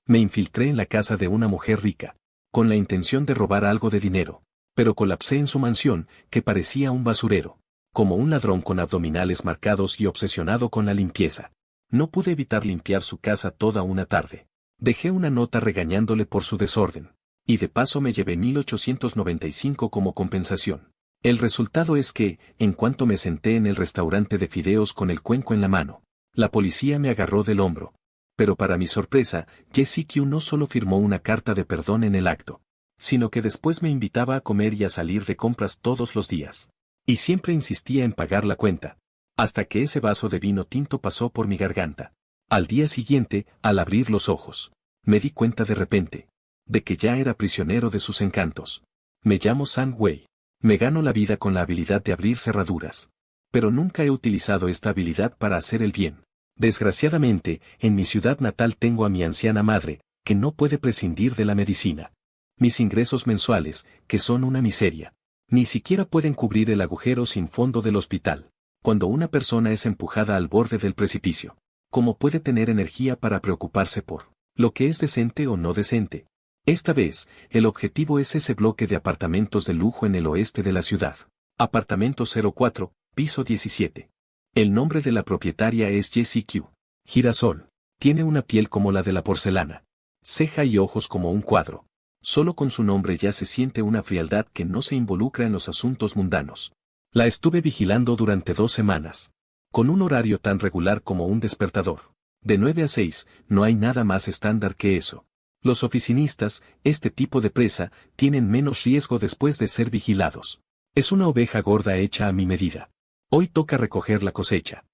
Me infiltré en la casa de una mujer rica, con la intención de robar algo de dinero, pero colapsé en su mansión, que parecía un basurero, como un ladrón con abdominales marcados y obsesionado con la limpieza. No pude evitar limpiar su casa toda una tarde. Dejé una nota regañándole por su desorden, y de paso me llevé 1.895 como compensación. El resultado es que, en cuanto me senté en el restaurante de fideos con el cuenco en la mano, la policía me agarró del hombro. Pero para mi sorpresa, Jessie Q no solo firmó una carta de perdón en el acto, sino que después me invitaba a comer y a salir de compras todos los días. Y siempre insistía en pagar la cuenta, hasta que ese vaso de vino tinto pasó por mi garganta. Al día siguiente, al abrir los ojos, me di cuenta de repente, de que ya era prisionero de sus encantos. Me llamo Sang Wei. Me gano la vida con la habilidad de abrir cerraduras. Pero nunca he utilizado esta habilidad para hacer el bien. Desgraciadamente, en mi ciudad natal tengo a mi anciana madre, que no puede prescindir de la medicina. Mis ingresos mensuales, que son una miseria, ni siquiera pueden cubrir el agujero sin fondo del hospital. Cuando una persona es empujada al borde del precipicio, ¿cómo puede tener energía para preocuparse por lo que es decente o no decente? Esta vez, el objetivo es ese bloque de apartamentos de lujo en el oeste de la ciudad. Apartamento 04, piso 17. El nombre de la propietaria es Jessie Q. Girasol. Tiene una piel como la de la porcelana. Ceja y ojos como un cuadro. Solo con su nombre ya se siente una frialdad que no se involucra en los asuntos mundanos. La estuve vigilando durante 2 semanas. Con un horario tan regular como un despertador. De 9 a 6, no hay nada más estándar que eso. Los oficinistas, este tipo de presa, tienen menos riesgo después de ser vigilados. Es una oveja gorda hecha a mi medida. Hoy toca recoger la cosecha.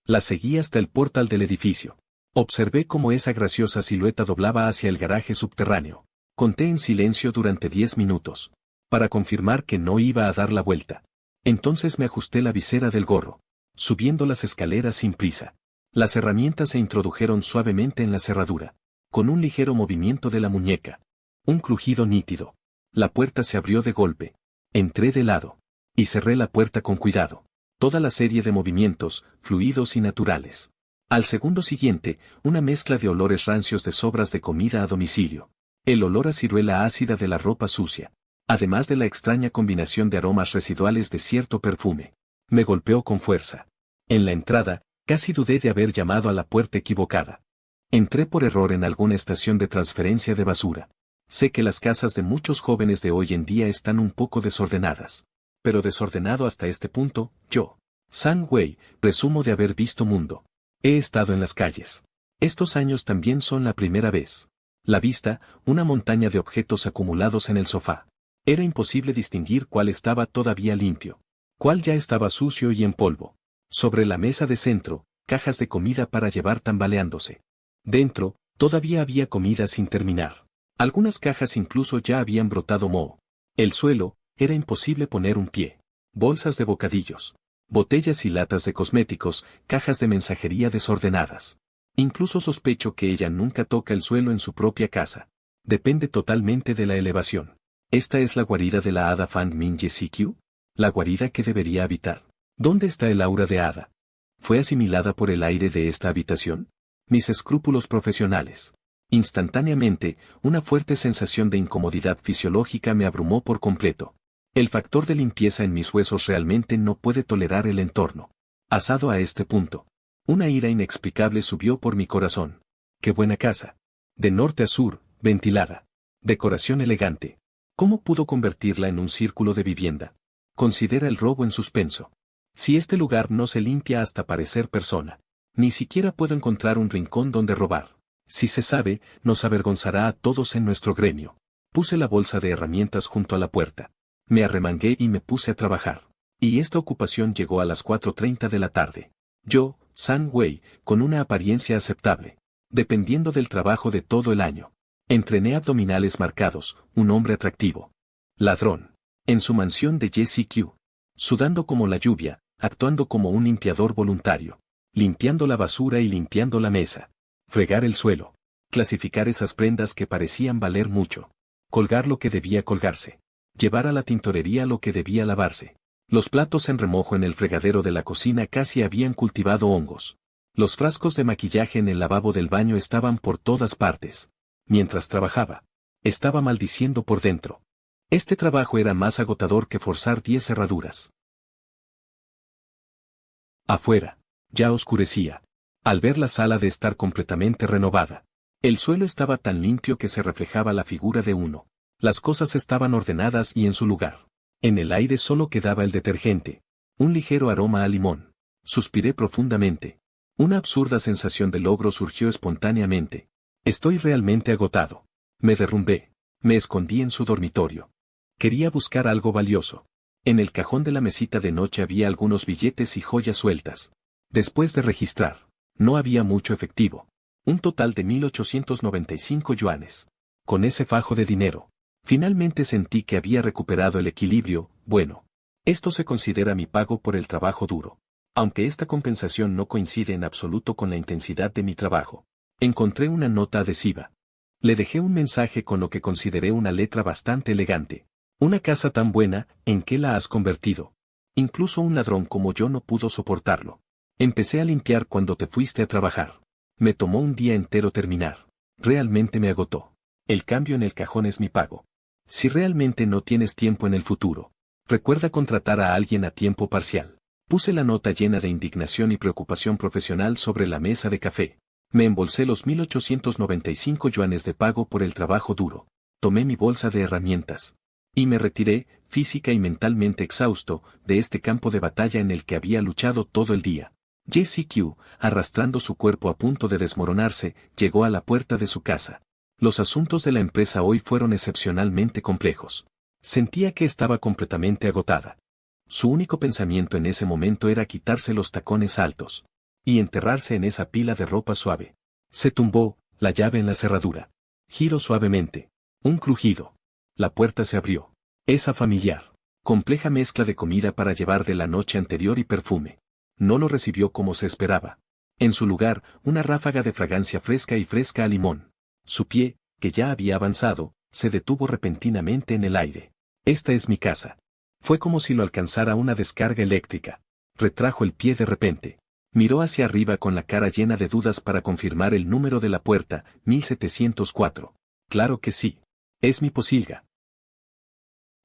La seguí hasta el portal del edificio. Observé cómo esa graciosa silueta doblaba hacia el garaje subterráneo. Conté en silencio durante 10 minutos, para confirmar que no iba a dar la vuelta. Entonces me ajusté la visera del gorro, subiendo las escaleras sin prisa. Las herramientas se introdujeron suavemente en la cerradura, con un ligero movimiento de la muñeca. Un crujido nítido. La puerta se abrió de golpe. Entré de lado, y cerré la puerta con cuidado. Toda la serie de movimientos, fluidos y naturales. Al segundo siguiente, una mezcla de olores rancios de sobras de comida a domicilio. El olor a ciruela ácida de la ropa sucia. Además de la extraña combinación de aromas residuales de cierto perfume. Me golpeó con fuerza. En la entrada, casi dudé de haber llamado a la puerta equivocada. Entré por error en alguna estación de transferencia de basura. Sé que las casas de muchos jóvenes de hoy en día están un poco desordenadas. Pero desordenado hasta este punto, yo, Sang Wei, presumo de haber visto mundo. He estado en las calles. Estos años también son la primera vez. La vista, una montaña de objetos acumulados en el sofá. Era imposible distinguir cuál estaba todavía limpio, cuál ya estaba sucio y en polvo. Sobre la mesa de centro, cajas de comida para llevar tambaleándose. Dentro, todavía había comida sin terminar. Algunas cajas incluso ya habían brotado moho. El suelo, era imposible poner un pie. Bolsas de bocadillos, botellas y latas de cosméticos, cajas de mensajería desordenadas. Incluso sospecho que ella nunca toca el suelo en su propia casa. Depende totalmente de la elevación. ¿Esta es la guarida de la hada Fang Min Jessie Q? ¿La guarida que debería habitar? ¿Dónde está el aura de hada? ¿Fue asimilada por el aire de esta habitación? Mis escrúpulos profesionales. Instantáneamente, una fuerte sensación de incomodidad fisiológica me abrumó por completo. El factor de limpieza en mis huesos realmente no puede tolerar el entorno. Asado a este punto. Una ira inexplicable subió por mi corazón. ¡Qué buena casa! De norte a sur, ventilada. Decoración elegante. ¿Cómo pudo convertirla en un círculo de vivienda? Considera el robo en suspenso. Si este lugar no se limpia hasta parecer persona, ni siquiera puedo encontrar un rincón donde robar. Si se sabe, nos avergonzará a todos en nuestro gremio. Puse la bolsa de herramientas junto a la puerta. Me arremangué y me puse a trabajar. Y esta ocupación llegó a las 4:30 de la tarde. Yo, Sang Wei, con una apariencia aceptable. Dependiendo del trabajo de todo el año. Entrené abdominales marcados, un hombre atractivo. Ladrón. En su mansión de Jessie Q. Sudando como la lluvia, actuando como un limpiador voluntario. Limpiando la basura y limpiando la mesa. Fregar el suelo. Clasificar esas prendas que parecían valer mucho. Colgar lo que debía colgarse. Llevar a la tintorería lo que debía lavarse. Los platos en remojo en el fregadero de la cocina casi habían cultivado hongos. Los frascos de maquillaje en el lavabo del baño estaban por todas partes. Mientras trabajaba, estaba maldiciendo por dentro. Este trabajo era más agotador que forzar 10 cerraduras. Afuera, ya oscurecía. Al ver la sala de estar completamente renovada, el suelo estaba tan limpio que se reflejaba la figura de uno. Las cosas estaban ordenadas y en su lugar. En el aire solo quedaba el detergente. Un ligero aroma a limón. Suspiré profundamente. Una absurda sensación de logro surgió espontáneamente. Estoy realmente agotado. Me derrumbé. Me escondí en su dormitorio. Quería buscar algo valioso. En el cajón de la mesita de noche había algunos billetes y joyas sueltas. Después de registrar, no había mucho efectivo. Un total de 1895 yuanes. Con ese fajo de dinero, finalmente sentí que había recuperado el equilibrio. Bueno, esto se considera mi pago por el trabajo duro. Aunque esta compensación no coincide en absoluto con la intensidad de mi trabajo. Encontré una nota adhesiva. Le dejé un mensaje con lo que consideré una letra bastante elegante. Una casa tan buena, ¿en qué la has convertido? Incluso un ladrón como yo no pudo soportarlo. Empecé a limpiar cuando te fuiste a trabajar. Me tomó un día entero terminar. Realmente me agotó. El cambio en el cajón es mi pago. Si realmente no tienes tiempo en el futuro, recuerda contratar a alguien a tiempo parcial. Puse la nota llena de indignación y preocupación profesional sobre la mesa de café. Me embolsé los 1895 yuanes de pago por el trabajo duro. Tomé mi bolsa de herramientas. Y me retiré, física y mentalmente exhausto, de este campo de batalla en el que había luchado todo el día. Jessie Q, arrastrando su cuerpo a punto de desmoronarse, llegó a la puerta de su casa. Los asuntos de la empresa hoy fueron excepcionalmente complejos. Sentía que estaba completamente agotada. Su único pensamiento en ese momento era quitarse los tacones altos y enterrarse en esa pila de ropa suave. Se tumbó, la llave en la cerradura. Giró suavemente. Un crujido. La puerta se abrió. Esa familiar, compleja mezcla de comida para llevar de la noche anterior y perfume. No lo recibió como se esperaba. En su lugar, una ráfaga de fragancia fresca y fresca a limón. Su pie, que ya había avanzado, se detuvo repentinamente en el aire. Esta es mi casa. Fue como si lo alcanzara una descarga eléctrica. Retrajo el pie de repente. Miró hacia arriba con la cara llena de dudas para confirmar el número de la puerta, 1704. Claro que sí. Es mi posilga.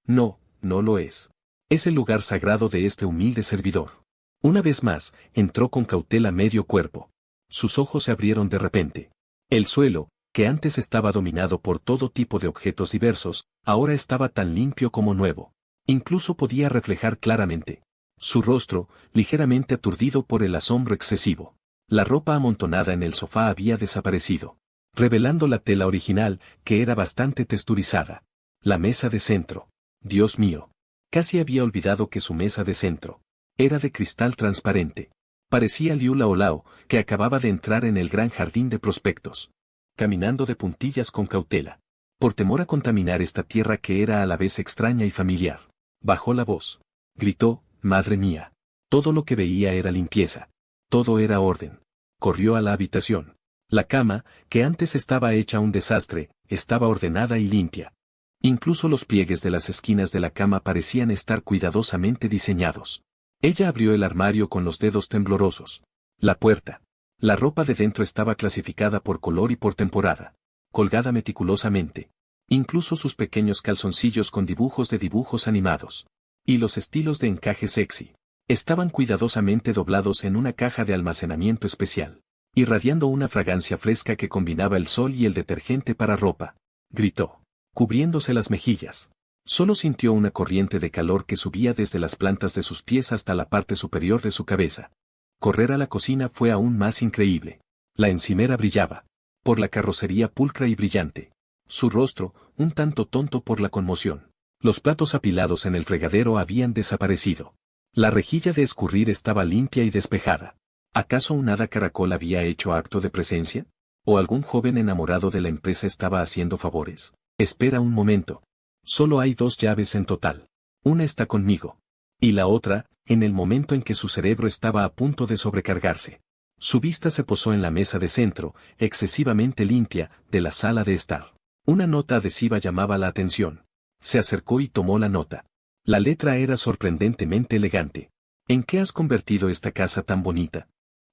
No, no lo es. Es el lugar sagrado de este humilde servidor. Una vez más, entró con cautela medio cuerpo. Sus ojos se abrieron de repente. El suelo, que antes estaba dominado por todo tipo de objetos diversos, ahora estaba tan limpio como nuevo. Incluso podía reflejar claramente su rostro, ligeramente aturdido por el asombro excesivo. La ropa amontonada en el sofá había desaparecido, revelando la tela original, que era bastante texturizada. La mesa de centro. Dios mío. Casi había olvidado que su mesa de centro era de cristal transparente. Parecía Liu Laolao, que acababa de entrar en el gran jardín de prospectos. Caminando de puntillas con cautela. Por temor a contaminar esta tierra que era a la vez extraña y familiar. Bajó la voz. Gritó, madre mía. Todo lo que veía era limpieza. Todo era orden. Corrió a la habitación. La cama, que antes estaba hecha un desastre, estaba ordenada y limpia. Incluso los pliegues de las esquinas de la cama parecían estar cuidadosamente diseñados. Ella abrió el armario con los dedos temblorosos. La puerta. La ropa de dentro estaba clasificada por color y por temporada. Colgada meticulosamente. Incluso sus pequeños calzoncillos con dibujos de dibujos animados. Y los estilos de encaje sexy. Estaban cuidadosamente doblados en una caja de almacenamiento especial. Irradiando una fragancia fresca que combinaba el sol y el detergente para ropa. Gritó, cubriéndose las mejillas. Solo sintió una corriente de calor que subía desde las plantas de sus pies hasta la parte superior de su cabeza. Correr a la cocina fue aún más increíble. La encimera brillaba. Por la carrocería pulcra y brillante. Su rostro, un tanto tonto por la conmoción. Los platos apilados en el fregadero habían desaparecido. La rejilla de escurrir estaba limpia y despejada. ¿Acaso un hada caracol había hecho acto de presencia? ¿O algún joven enamorado de la empresa estaba haciendo favores? Espera un momento. Solo hay 2 llaves en total. Una está conmigo. Y la otra, en el momento en que su cerebro estaba a punto de sobrecargarse. Su vista se posó en la mesa de centro, excesivamente limpia, de la sala de estar. Una nota adhesiva llamaba la atención. Se acercó y tomó la nota. La letra era sorprendentemente elegante. ¿En qué has convertido esta casa tan bonita?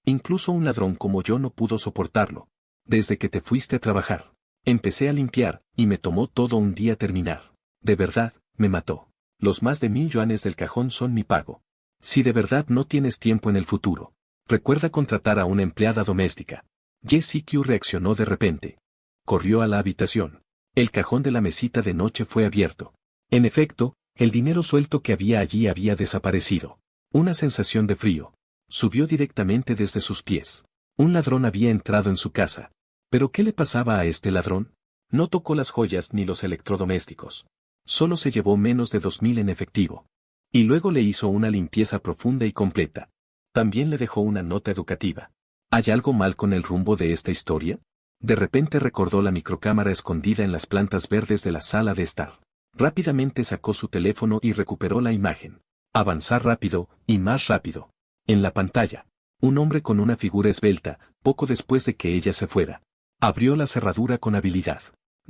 Incluso un ladrón como yo no pudo soportarlo. Desde que te fuiste a trabajar. Empecé a limpiar, y me tomó todo un día terminar. De verdad, me mató. Los más de 1.000 yuanes del cajón son mi pago. Si de verdad no tienes tiempo en el futuro, recuerda contratar a una empleada doméstica. J.C.Q. reaccionó de repente. Corrió a la habitación. El cajón de la mesita de noche fue abierto. En efecto, el dinero suelto que había allí había desaparecido. Una sensación de frío subió directamente desde sus pies. Un ladrón había entrado en su casa. ¿Pero qué le pasaba a este ladrón? No tocó las joyas ni los electrodomésticos. Solo se llevó menos de 2.000 en efectivo. Y luego le hizo una limpieza profunda y completa. También le dejó una nota educativa. ¿Hay algo mal con el rumbo de esta historia? De repente recordó la microcámara escondida en las plantas verdes de la sala de estar. Rápidamente sacó su teléfono y recuperó la imagen. Avanzar rápido, y más rápido. En la pantalla, un hombre con una figura esbelta, poco después de que ella se fuera. Abrió la cerradura con habilidad.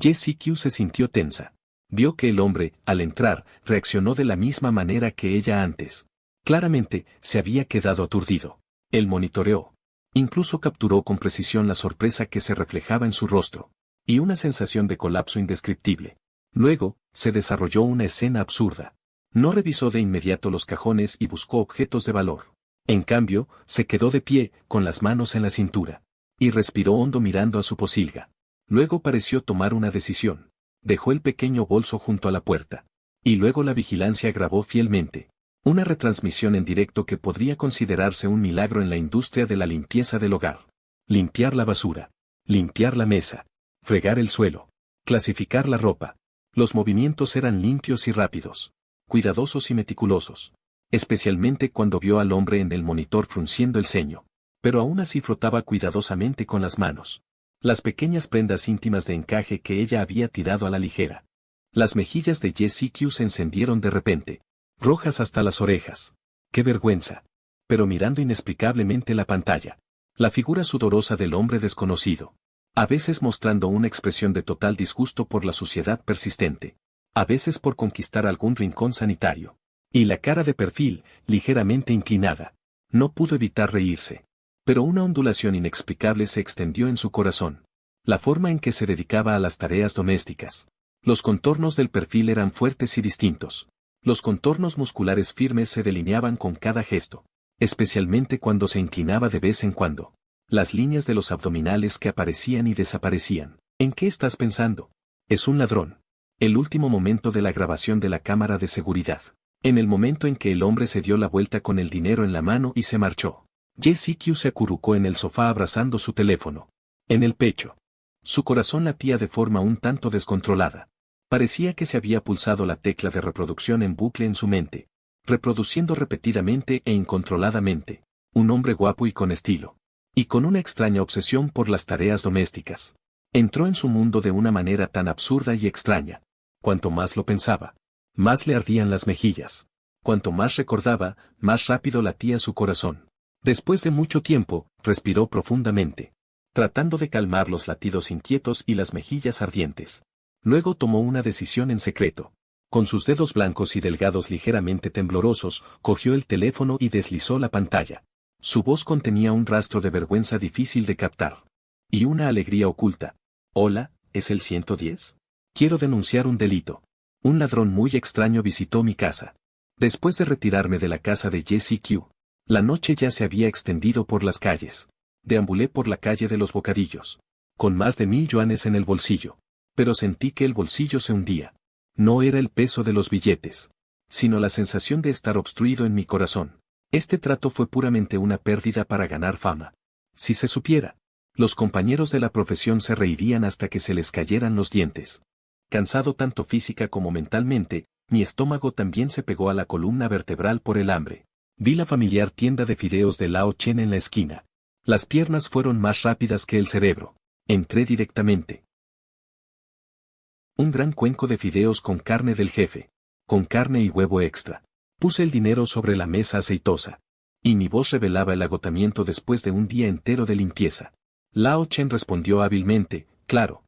J.C.Q. se sintió tensa. Vio que el hombre, al entrar, reaccionó de la misma manera que ella antes. Claramente, se había quedado aturdido. Él monitoreó. Incluso capturó con precisión la sorpresa que se reflejaba en su rostro. Y una sensación de colapso indescriptible. Luego, se desarrolló una escena absurda. No revisó de inmediato los cajones y buscó objetos de valor. En cambio, se quedó de pie, con las manos en la cintura. Y respiró hondo mirando a su posilga. Luego pareció tomar una decisión. Dejó el pequeño bolso junto a la puerta. Y luego la vigilancia grabó fielmente. Una retransmisión en directo que podría considerarse un milagro en la industria de la limpieza del hogar. Limpiar la basura. Limpiar la mesa. Fregar el suelo. Clasificar la ropa. Los movimientos eran limpios y rápidos. Cuidadosos y meticulosos. Especialmente cuando vio al hombre en el monitor frunciendo el ceño. Pero aún así frotaba cuidadosamente con las manos. Las pequeñas prendas íntimas de encaje que ella había tirado a la ligera. Las mejillas de J.C.Q. se encendieron de repente. Rojas hasta las orejas. ¡Qué vergüenza! Pero mirando inexplicablemente la pantalla. La figura sudorosa del hombre desconocido. A veces mostrando una expresión de total disgusto por la suciedad persistente. A veces por conquistar algún rincón sanitario. Y la cara de perfil, ligeramente inclinada. No pudo evitar reírse. Pero una ondulación inexplicable se extendió en su corazón. La forma en que se dedicaba a las tareas domésticas. Los contornos del perfil eran fuertes y distintos. Los contornos musculares firmes se delineaban con cada gesto. Especialmente cuando se inclinaba de vez en cuando. Las líneas de los abdominales que aparecían y desaparecían. ¿En qué estás pensando? Es un ladrón. El último momento de la grabación de la cámara de seguridad. En el momento en que el hombre se dio la vuelta con el dinero en la mano y se marchó. J.C.Q. se acurrucó en el sofá abrazando su teléfono. En el pecho. Su corazón latía de forma un tanto descontrolada. Parecía que se había pulsado la tecla de reproducción en bucle en su mente. Reproduciendo repetidamente e incontroladamente. Un hombre guapo y con estilo. Y con una extraña obsesión por las tareas domésticas. Entró en su mundo de una manera tan absurda y extraña. Cuanto más lo pensaba, más le ardían las mejillas. Cuanto más recordaba, más rápido latía su corazón. Después de mucho tiempo, respiró profundamente, tratando de calmar los latidos inquietos y las mejillas ardientes. Luego tomó una decisión en secreto. Con sus dedos blancos y delgados ligeramente temblorosos, cogió el teléfono y deslizó la pantalla. Su voz contenía un rastro de vergüenza difícil de captar. Y una alegría oculta. Hola, ¿es el 110? Quiero denunciar un delito. Un ladrón muy extraño visitó mi casa. Después de retirarme de la casa de J.C.Q., la noche ya se había extendido por las calles. Deambulé por la calle de los Bocadillos. Con más de 1.000 yuanes en el bolsillo. Pero sentí que el bolsillo se hundía. No era el peso de los billetes, sino la sensación de estar obstruido en mi corazón. Este trato fue puramente una pérdida para ganar fama. Si se supiera, los compañeros de la profesión se reirían hasta que se les cayeran los dientes. Cansado tanto física como mentalmente, mi estómago también se pegó a la columna vertebral por el hambre. Vi la familiar tienda de fideos de Lao Chen en la esquina. Las piernas fueron más rápidas que el cerebro. Entré directamente. Un gran cuenco de fideos con carne del jefe. Con carne y huevo extra. Puse el dinero sobre la mesa aceitosa. Y mi voz revelaba el agotamiento después de un día entero de limpieza. Lao Chen respondió hábilmente, claro.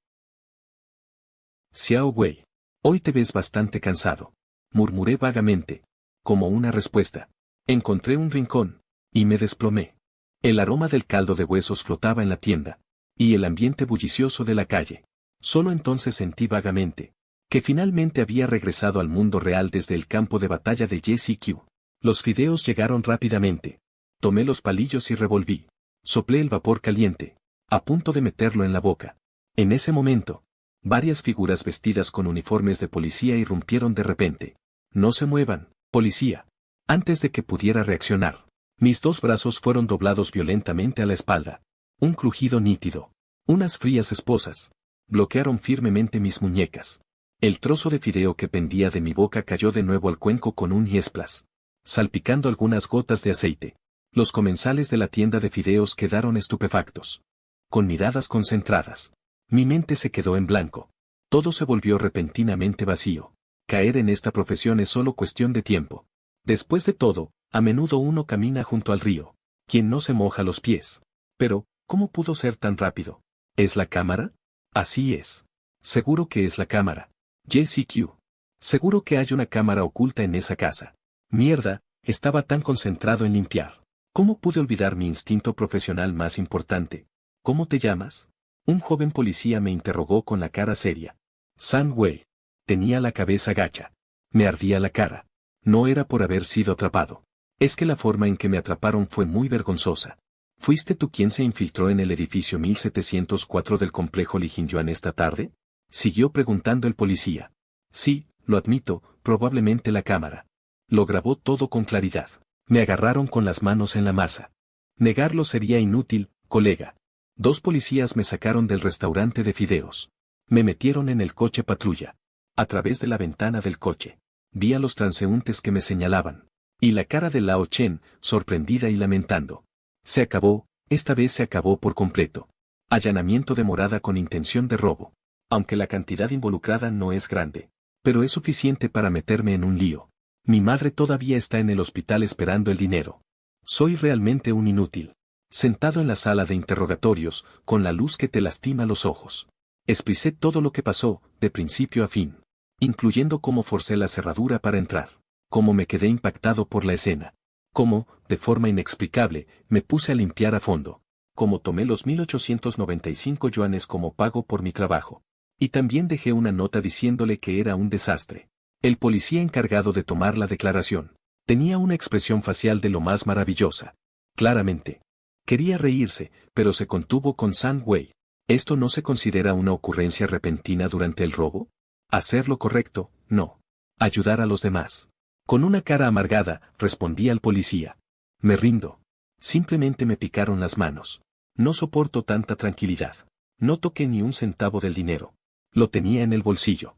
Xiao Wei. Hoy te ves bastante cansado. Murmuré vagamente. Como una respuesta. Encontré un rincón. Y me desplomé. El aroma del caldo de huesos flotaba en la tienda. Y el ambiente bullicioso de la calle. Solo entonces sentí vagamente que finalmente había regresado al mundo real desde el campo de batalla de Jesse Q. Los fideos llegaron rápidamente. Tomé los palillos y revolví. Soplé el vapor caliente, a punto de meterlo en la boca. En ese momento, varias figuras vestidas con uniformes de policía irrumpieron de repente. No se muevan, policía. Antes de que pudiera reaccionar, mis dos brazos fueron doblados violentamente a la espalda. Un crujido nítido. Unas frías esposas. Bloquearon firmemente mis muñecas. El trozo de fideo que pendía de mi boca cayó de nuevo al cuenco con un yesplas, salpicando algunas gotas de aceite. Los comensales de la tienda de fideos quedaron estupefactos. Con miradas concentradas. Mi mente se quedó en blanco. Todo se volvió repentinamente vacío. Caer en esta profesión es solo cuestión de tiempo. Después de todo, a menudo uno camina junto al río. Quien no se moja los pies. Pero, ¿cómo pudo ser tan rápido? ¿Es la cámara? Así es. Seguro que es la cámara. Jesse Q. Seguro que hay una cámara oculta en esa casa. Mierda, estaba tan concentrado en limpiar. ¿Cómo pude olvidar mi instinto profesional más importante? ¿Cómo te llamas? Un joven policía me interrogó con la cara seria. Sam Wei. Tenía la cabeza gacha. Me ardía la cara. No era por haber sido atrapado. Es que la forma en que me atraparon fue muy vergonzosa. ¿Fuiste tú quien se infiltró en el edificio 1704 del complejo Li Jingyuan esta tarde? Siguió preguntando el policía. Sí, lo admito, probablemente la cámara. Lo grabó todo con claridad. Me agarraron con las manos en la masa. Negarlo sería inútil, colega. Dos policías me sacaron del restaurante de fideos. Me metieron en el coche patrulla. A través de la ventana del coche. Vi a los transeúntes que me señalaban. Y la cara de Lao Chen, sorprendida y lamentando. Se acabó, esta vez se acabó por completo. Allanamiento de morada con intención de robo. Aunque la cantidad involucrada no es grande. Pero es suficiente para meterme en un lío. Mi madre todavía está en el hospital esperando el dinero. Soy realmente un inútil. Sentado en la sala de interrogatorios, con la luz que te lastima los ojos. Expliqué todo lo que pasó, de principio a fin. Incluyendo cómo forcé la cerradura para entrar. Cómo me quedé impactado por la escena. Cómo, de forma inexplicable, me puse a limpiar a fondo. Cómo tomé los 1895 yuanes como pago por mi trabajo. Y también dejé una nota diciéndole que era un desastre. El policía encargado de tomar la declaración. Tenía una expresión facial de lo más maravillosa. Claramente. Quería reírse, pero se contuvo con Sam Wei. ¿Esto no se considera una ocurrencia repentina durante el robo? Hacer lo correcto, no. Ayudar a los demás. Con una cara amargada, respondí al policía. Me rindo. Simplemente me picaron las manos. No soporto tanta tranquilidad. No toqué ni un centavo del dinero. Lo tenía en el bolsillo.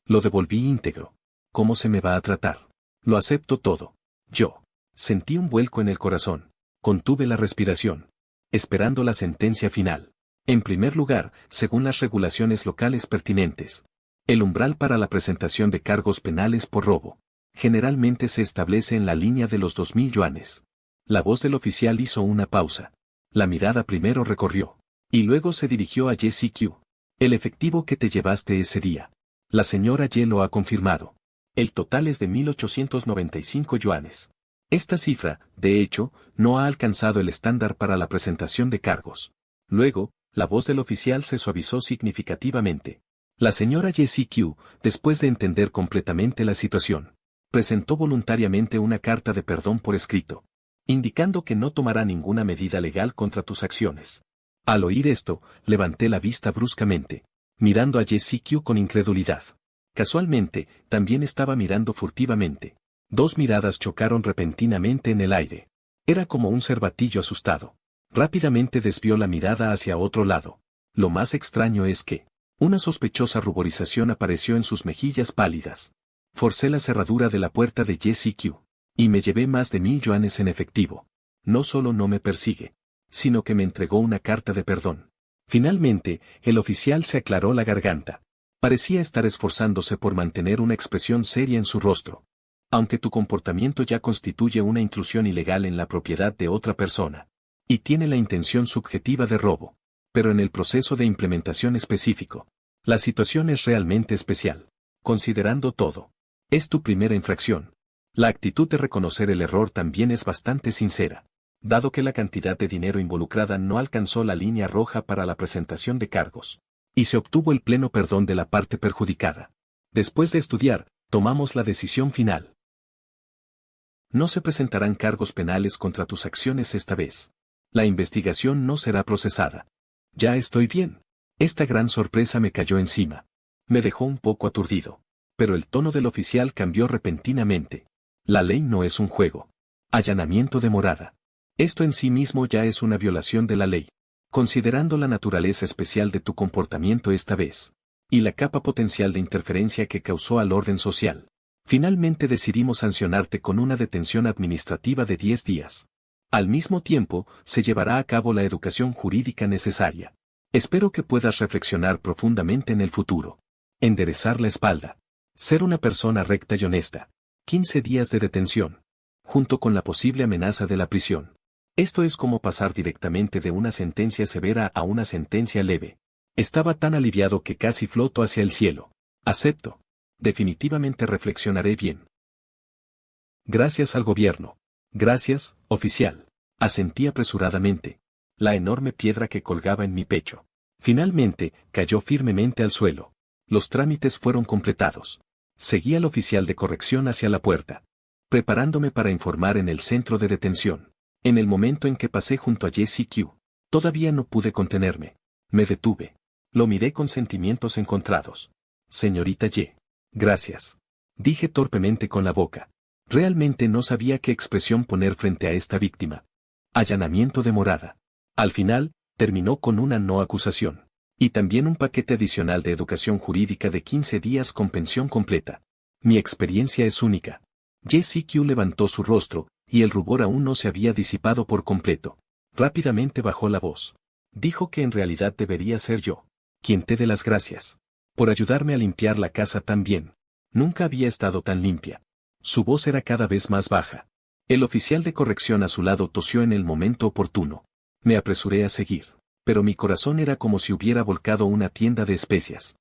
Lo devolví íntegro. ¿Cómo se me va a tratar? Lo acepto todo. Yo. Sentí un vuelco en el corazón. Contuve la respiración. Esperando la sentencia final. En primer lugar, según las regulaciones locales pertinentes. El umbral para la presentación de cargos penales por robo. Generalmente se establece en la línea de los 2000 yuanes. La voz del oficial hizo una pausa. La mirada primero recorrió. Y luego se dirigió a Jesse Q. El efectivo que te llevaste ese día. La señora Ye lo ha confirmado. El total es de 1895 yuanes. Esta cifra, de hecho, no ha alcanzado el estándar para la presentación de cargos. Luego, la voz del oficial se suavizó significativamente. La señora Jessie Q, después de entender completamente la situación, presentó voluntariamente una carta de perdón por escrito, indicando que no tomará ninguna medida legal contra tus acciones. Al oír esto, levanté la vista bruscamente, mirando a Jessie Q con incredulidad. Casualmente, también estaba mirando furtivamente. Dos miradas chocaron repentinamente en el aire. Era como un cervatillo asustado. Rápidamente desvió la mirada hacia otro lado. Lo más extraño es que una sospechosa ruborización apareció en sus mejillas pálidas. Forcé la cerradura de la puerta de Jessie Q. Y me llevé más de 1000 yuanes en efectivo. No solo no me persigue, sino que me entregó una carta de perdón. Finalmente, el oficial se aclaró la garganta. Parecía estar esforzándose por mantener una expresión seria en su rostro. Aunque tu comportamiento ya constituye una intrusión ilegal en la propiedad de otra persona, y tiene la intención subjetiva de robo, pero en el proceso de implementación específico, la situación es realmente especial. Considerando todo, es tu primera infracción. La actitud de reconocer el error también es bastante sincera, dado que la cantidad de dinero involucrada no alcanzó la línea roja para la presentación de cargos. y se obtuvo el pleno perdón de la parte perjudicada. Después de estudiar, tomamos la decisión final. No se presentarán cargos penales contra tus acciones esta vez. La investigación no será procesada. Ya estoy bien. Esta gran sorpresa me cayó encima. Me dejó un poco aturdido. Pero el tono del oficial cambió repentinamente. La ley no es un juego. Allanamiento de morada. Esto en sí mismo ya es una violación de la ley. Considerando la naturaleza especial de tu comportamiento esta vez, y la capa potencial de interferencia que causó al orden social, finalmente decidimos sancionarte con una detención administrativa de 10 días. Al mismo tiempo, se llevará a cabo la educación jurídica necesaria. Espero que puedas reflexionar profundamente en el futuro. Enderezar la espalda. Ser una persona recta y honesta. 15 días de detención. Junto con la posible amenaza de la prisión. Esto es como pasar directamente de una sentencia severa a una sentencia leve. Estaba tan aliviado que casi floto hacia el cielo. Acepto. Definitivamente reflexionaré bien. Gracias al gobierno. Gracias, oficial. Asentí apresuradamente. La enorme piedra que colgaba en mi pecho. Finalmente, cayó firmemente al suelo. Los trámites fueron completados. Seguí al oficial de corrección hacia la puerta. Preparándome para informar en el centro de detención. En el momento en que pasé junto a Jessie Q, todavía no pude contenerme. Me detuve. Lo miré con sentimientos encontrados. Señorita Y. Gracias. Dije torpemente con la boca. Realmente no sabía qué expresión poner frente a esta víctima. Allanamiento de morada. Al final, terminó con una no acusación. Y también un paquete adicional de educación jurídica de 15 días con pensión completa. Mi experiencia es única. Jessie Q levantó su rostro, y el rubor aún no se había disipado por completo. Rápidamente bajó la voz. Dijo que en realidad debería ser yo quien te dé las gracias. Por ayudarme a limpiar la casa tan bien. Nunca había estado tan limpia. Su voz era cada vez más baja. El oficial de corrección a su lado tosió en el momento oportuno. Me apresuré a seguir, pero mi corazón era como si hubiera volcado una tienda de especias.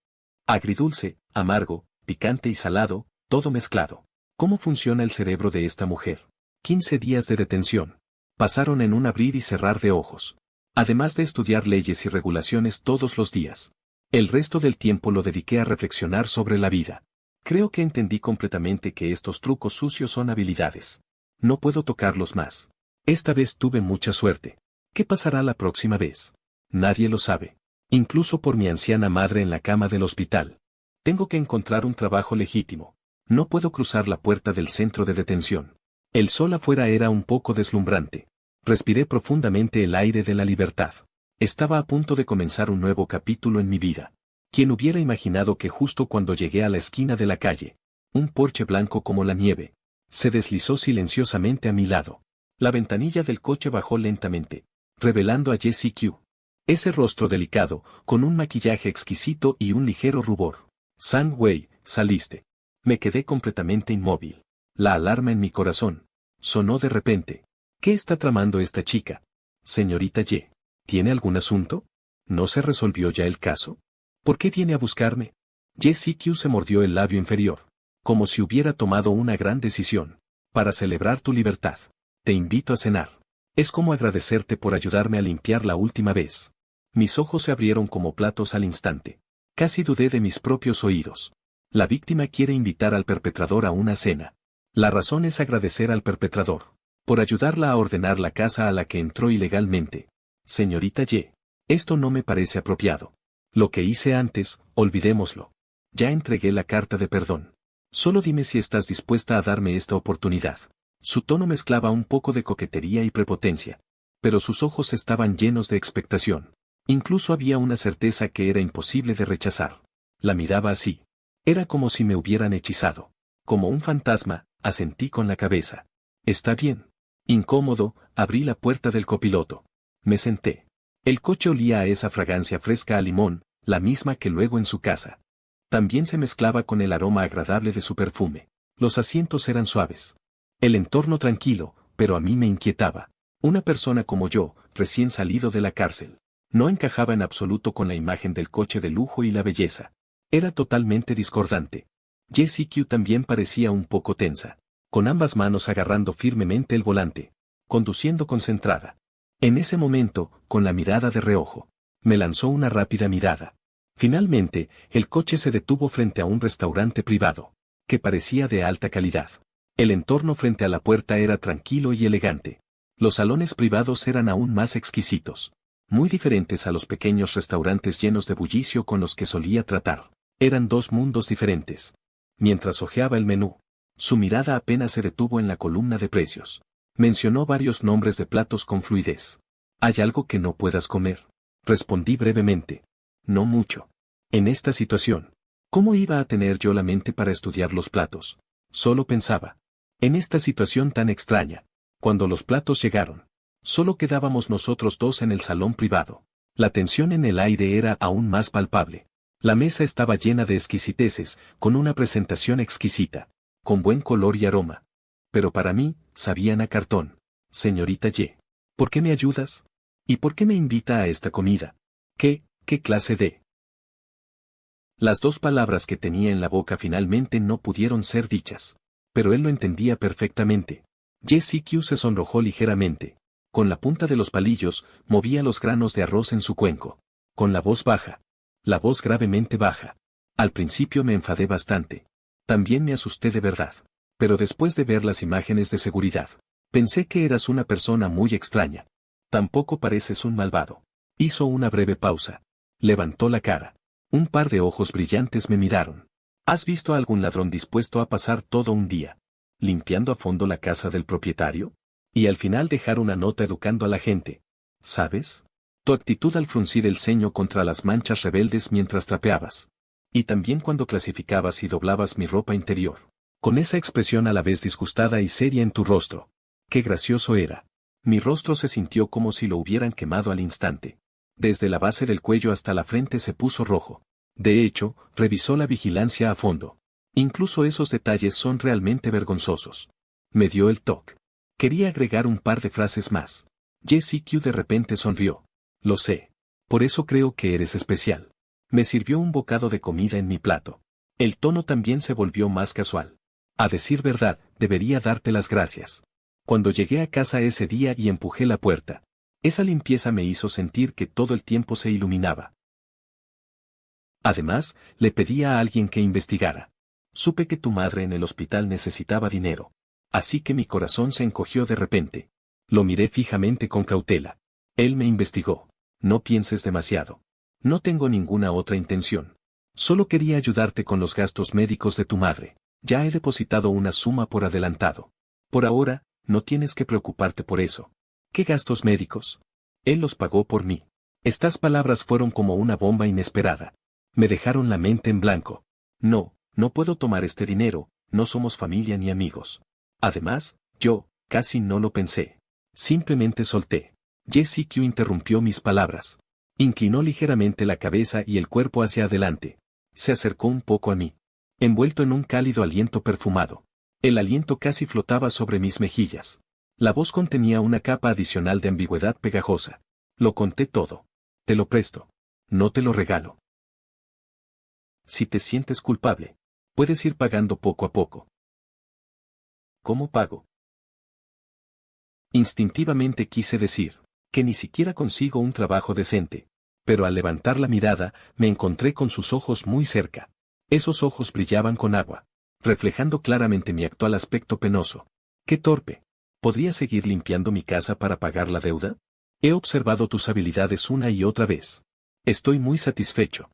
Agridulce, amargo, picante y salado, todo mezclado. ¿Cómo funciona el cerebro de esta mujer? 15 días de detención. Pasaron en un abrir y cerrar de ojos. Además de estudiar leyes y regulaciones todos los días. El resto del tiempo lo dediqué a reflexionar sobre la vida. Creo que entendí completamente que estos trucos sucios son habilidades. No puedo tocarlos más. Esta vez tuve mucha suerte. ¿Qué pasará la próxima vez? Nadie lo sabe. Incluso por mi anciana madre en la cama del hospital. Tengo que encontrar un trabajo legítimo. No puedo cruzar la puerta del centro de detención. El sol afuera era un poco deslumbrante. Respiré profundamente el aire de la libertad. Estaba a punto de comenzar un nuevo capítulo en mi vida. ¿Quién hubiera imaginado que justo cuando llegué a la esquina de la calle, un Porsche blanco como la nieve, se deslizó silenciosamente a mi lado? La ventanilla del coche bajó lentamente, revelando a Jessie Q. Ese rostro delicado, con un maquillaje exquisito y un ligero rubor. San Wei, saliste. Me quedé completamente inmóvil. La alarma en mi corazón sonó de repente. ¿Qué está tramando esta chica? Señorita Y. ¿Tiene algún asunto? ¿No se resolvió ya el caso? ¿Por qué viene a buscarme? Jessie Q se mordió el labio inferior, como si hubiera tomado una gran decisión. Para celebrar tu libertad. Te invito a cenar. Es como agradecerte por ayudarme a limpiar la última vez. Mis ojos se abrieron como platos al instante. Casi dudé de mis propios oídos. La víctima quiere invitar al perpetrador a una cena. La razón es agradecer al perpetrador por ayudarla a ordenar la casa a la que entró ilegalmente. Señorita Y. Esto no me parece apropiado. Lo que hice antes, olvidémoslo. Ya entregué la carta de perdón. Solo dime si estás dispuesta a darme esta oportunidad. Su tono mezclaba un poco de coquetería y prepotencia. Pero sus ojos estaban llenos de expectación. Incluso había una certeza que era imposible de rechazar. La miraba así. Era como si me hubieran hechizado. Como un fantasma, asentí con la cabeza. Está bien. Incómodo, abrí la puerta del copiloto. Me senté. El coche olía a esa fragancia fresca a limón, la misma que luego en su casa. También se mezclaba con el aroma agradable de su perfume. Los asientos eran suaves. El entorno tranquilo, pero a mí me inquietaba. Una persona como yo, recién salido de la cárcel, no encajaba en absoluto con la imagen del coche de lujo y la belleza. Era totalmente discordante. Jessie Q también parecía un poco tensa, con ambas manos agarrando firmemente el volante, conduciendo concentrada. En ese momento, con la mirada de reojo, me lanzó una rápida mirada. Finalmente, el coche se detuvo frente a un restaurante privado, que parecía de alta calidad. El entorno frente a la puerta era tranquilo y elegante. Los salones privados eran aún más exquisitos, muy diferentes a los pequeños restaurantes llenos de bullicio con los que solía tratar. Eran dos mundos diferentes. Mientras hojeaba el menú, su mirada apenas se detuvo en la columna de precios. Mencionó varios nombres de platos con fluidez. ¿Hay algo que no puedas comer? Respondí brevemente. No mucho. En esta situación, ¿cómo iba a tener yo la mente para estudiar los platos? Solo pensaba. En esta situación tan extraña. Cuando los platos llegaron, solo quedábamos nosotros dos en el salón privado. La tensión en el aire era aún más palpable. La mesa estaba llena de exquisiteces, con una presentación exquisita, con buen color y aroma. Pero para mí, sabían a cartón. Señorita Y, ¿por qué me ayudas? ¿Y por qué me invita a esta comida? ¿Qué clase de...? Las dos palabras que tenía en la boca finalmente no pudieron ser dichas. Pero él lo entendía perfectamente. J.C.Q. se sonrojó ligeramente. Con la punta de los palillos, movía los granos de arroz en su cuenco. Con la voz baja. La voz gravemente baja. Al principio me enfadé bastante. También me asusté de verdad. Pero después de ver las imágenes de seguridad, pensé que eras una persona muy extraña. Tampoco pareces un malvado. Hizo una breve pausa. Levantó la cara. Un par de ojos brillantes me miraron. ¿Has visto a algún ladrón dispuesto a pasar todo un día limpiando a fondo la casa del propietario? Y al final dejar una nota educando a la gente. ¿Sabes? Tu actitud al fruncir el ceño contra las manchas rebeldes mientras trapeabas. Y también cuando clasificabas y doblabas mi ropa interior. Con esa expresión a la vez disgustada y seria en tu rostro. ¡Qué gracioso era! Mi rostro se sintió como si lo hubieran quemado al instante. Desde la base del cuello hasta la frente se puso rojo. De hecho, revisó la vigilancia a fondo. Incluso esos detalles son realmente vergonzosos. Me dio el toque. Quería agregar un par de frases más. J.C.Q. de repente sonrió. Lo sé. Por eso creo que eres especial. Me sirvió un bocado de comida en mi plato. El tono también se volvió más casual. A decir verdad, debería darte las gracias. Cuando llegué a casa ese día y empujé la puerta, esa limpieza me hizo sentir que todo el tiempo se iluminaba. Además, le pedí a alguien que investigara. Supe que tu madre en el hospital necesitaba dinero. Así que mi corazón se encogió de repente. Lo miré fijamente con cautela. Él me investigó. No pienses demasiado. No tengo ninguna otra intención. Solo quería ayudarte con los gastos médicos de tu madre. Ya he depositado una suma por adelantado. Por ahora, no tienes que preocuparte por eso. ¿Qué gastos médicos? Él los pagó por mí. Estas palabras fueron como una bomba inesperada. Me dejaron la mente en blanco. No puedo tomar este dinero, no somos familia ni amigos. Además, yo, casi no lo pensé. Simplemente solté. J.C.Q. interrumpió mis palabras. Inclinó ligeramente la cabeza y el cuerpo hacia adelante. Se acercó un poco a mí. Envuelto en un cálido aliento perfumado. El aliento casi flotaba sobre mis mejillas. La voz contenía una capa adicional de ambigüedad pegajosa. Lo conté todo. Te lo presto. No te lo regalo. Si te sientes culpable, puedes ir pagando poco a poco. ¿Cómo pago? Instintivamente quise decir que ni siquiera consigo un trabajo decente, pero al levantar la mirada, me encontré con sus ojos muy cerca. Esos ojos brillaban con agua, reflejando claramente mi actual aspecto penoso. ¡Qué torpe! ¿Podría seguir limpiando mi casa para pagar la deuda? He observado tus habilidades una y otra vez. Estoy muy satisfecho.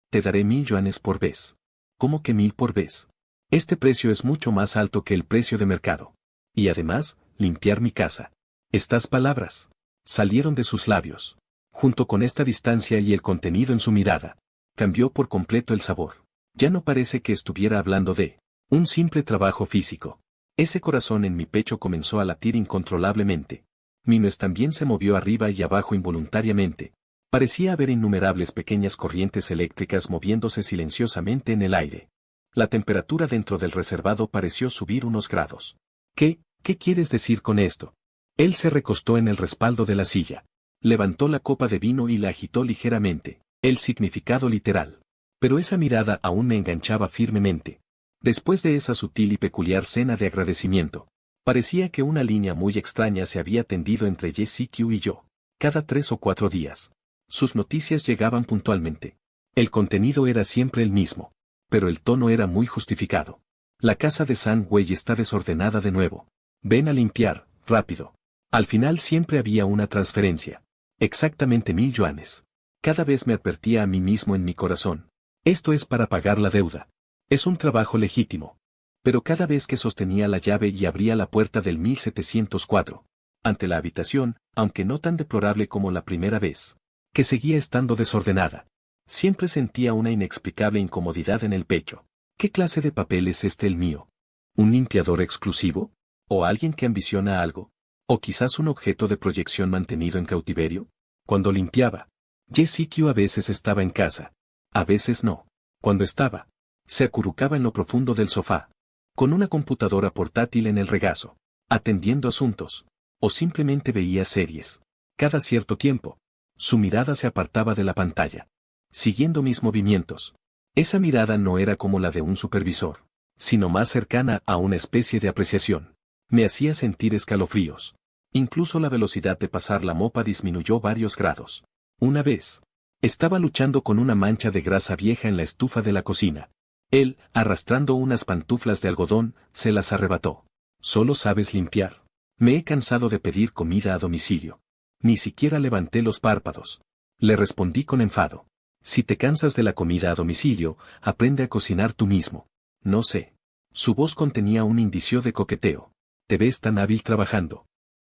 Te daré 1000 yuanes por vez. ¿Cómo que 1000 por vez? Este precio es mucho más alto que el precio de mercado. Y además, limpiar mi casa. Estas palabras salieron de sus labios. Junto con esta distancia y el contenido en su mirada, cambió por completo el sabor. Ya no parece que estuviera hablando de un simple trabajo físico. Ese corazón en mi pecho comenzó a latir incontrolablemente. Mi nuez también se movió arriba y abajo involuntariamente. Parecía haber innumerables pequeñas corrientes eléctricas moviéndose silenciosamente en el aire. La temperatura dentro del reservado pareció subir unos grados. ¿Qué quieres decir con esto? Él se recostó en el respaldo de la silla. Levantó la copa de vino y la agitó ligeramente. El significado literal. Pero esa mirada aún me enganchaba firmemente. Después de esa sutil y peculiar cena de agradecimiento, parecía que una línea muy extraña se había tendido entre J.C.Q. y yo. Cada 3 o 4 días. Sus noticias llegaban puntualmente. El contenido era siempre el mismo, pero el tono era muy justificado. La casa de San Wei está desordenada de nuevo. Ven a limpiar, rápido. Al final siempre había una transferencia. Exactamente 1.000 yuanes. Cada vez me advertía a mí mismo en mi corazón. Esto es para pagar la deuda. Es un trabajo legítimo. Pero cada vez que sostenía la llave y abría la puerta del 1704, ante la habitación, aunque no tan deplorable como la primera vez, que seguía estando desordenada, siempre sentía una inexplicable incomodidad en el pecho. ¿Qué clase de papel es este el mío? ¿Un limpiador exclusivo? ¿O alguien que ambiciona algo? ¿O quizás un objeto de proyección mantenido en cautiverio? Cuando limpiaba, Jessie a veces estaba en casa. A veces no. Cuando estaba, se acurrucaba en lo profundo del sofá, con una computadora portátil en el regazo, atendiendo asuntos, o simplemente veía series. Cada cierto tiempo, su mirada se apartaba de la pantalla, siguiendo mis movimientos. Esa mirada no era como la de un supervisor, sino más cercana a una especie de apreciación. Me hacía sentir escalofríos. Incluso la velocidad de pasar la mopa disminuyó varios grados. Una vez, estaba luchando con una mancha de grasa vieja en la estufa de la cocina. Él, arrastrando unas pantuflas de algodón, se las arrebató. ¿Solo sabes limpiar? Me he cansado de pedir comida a domicilio. Ni siquiera levanté los párpados. Le respondí con enfado. Si te cansas de la comida a domicilio, aprende a cocinar tú mismo. No sé. Su voz contenía un indicio de coqueteo. Te ves tan hábil trabajando.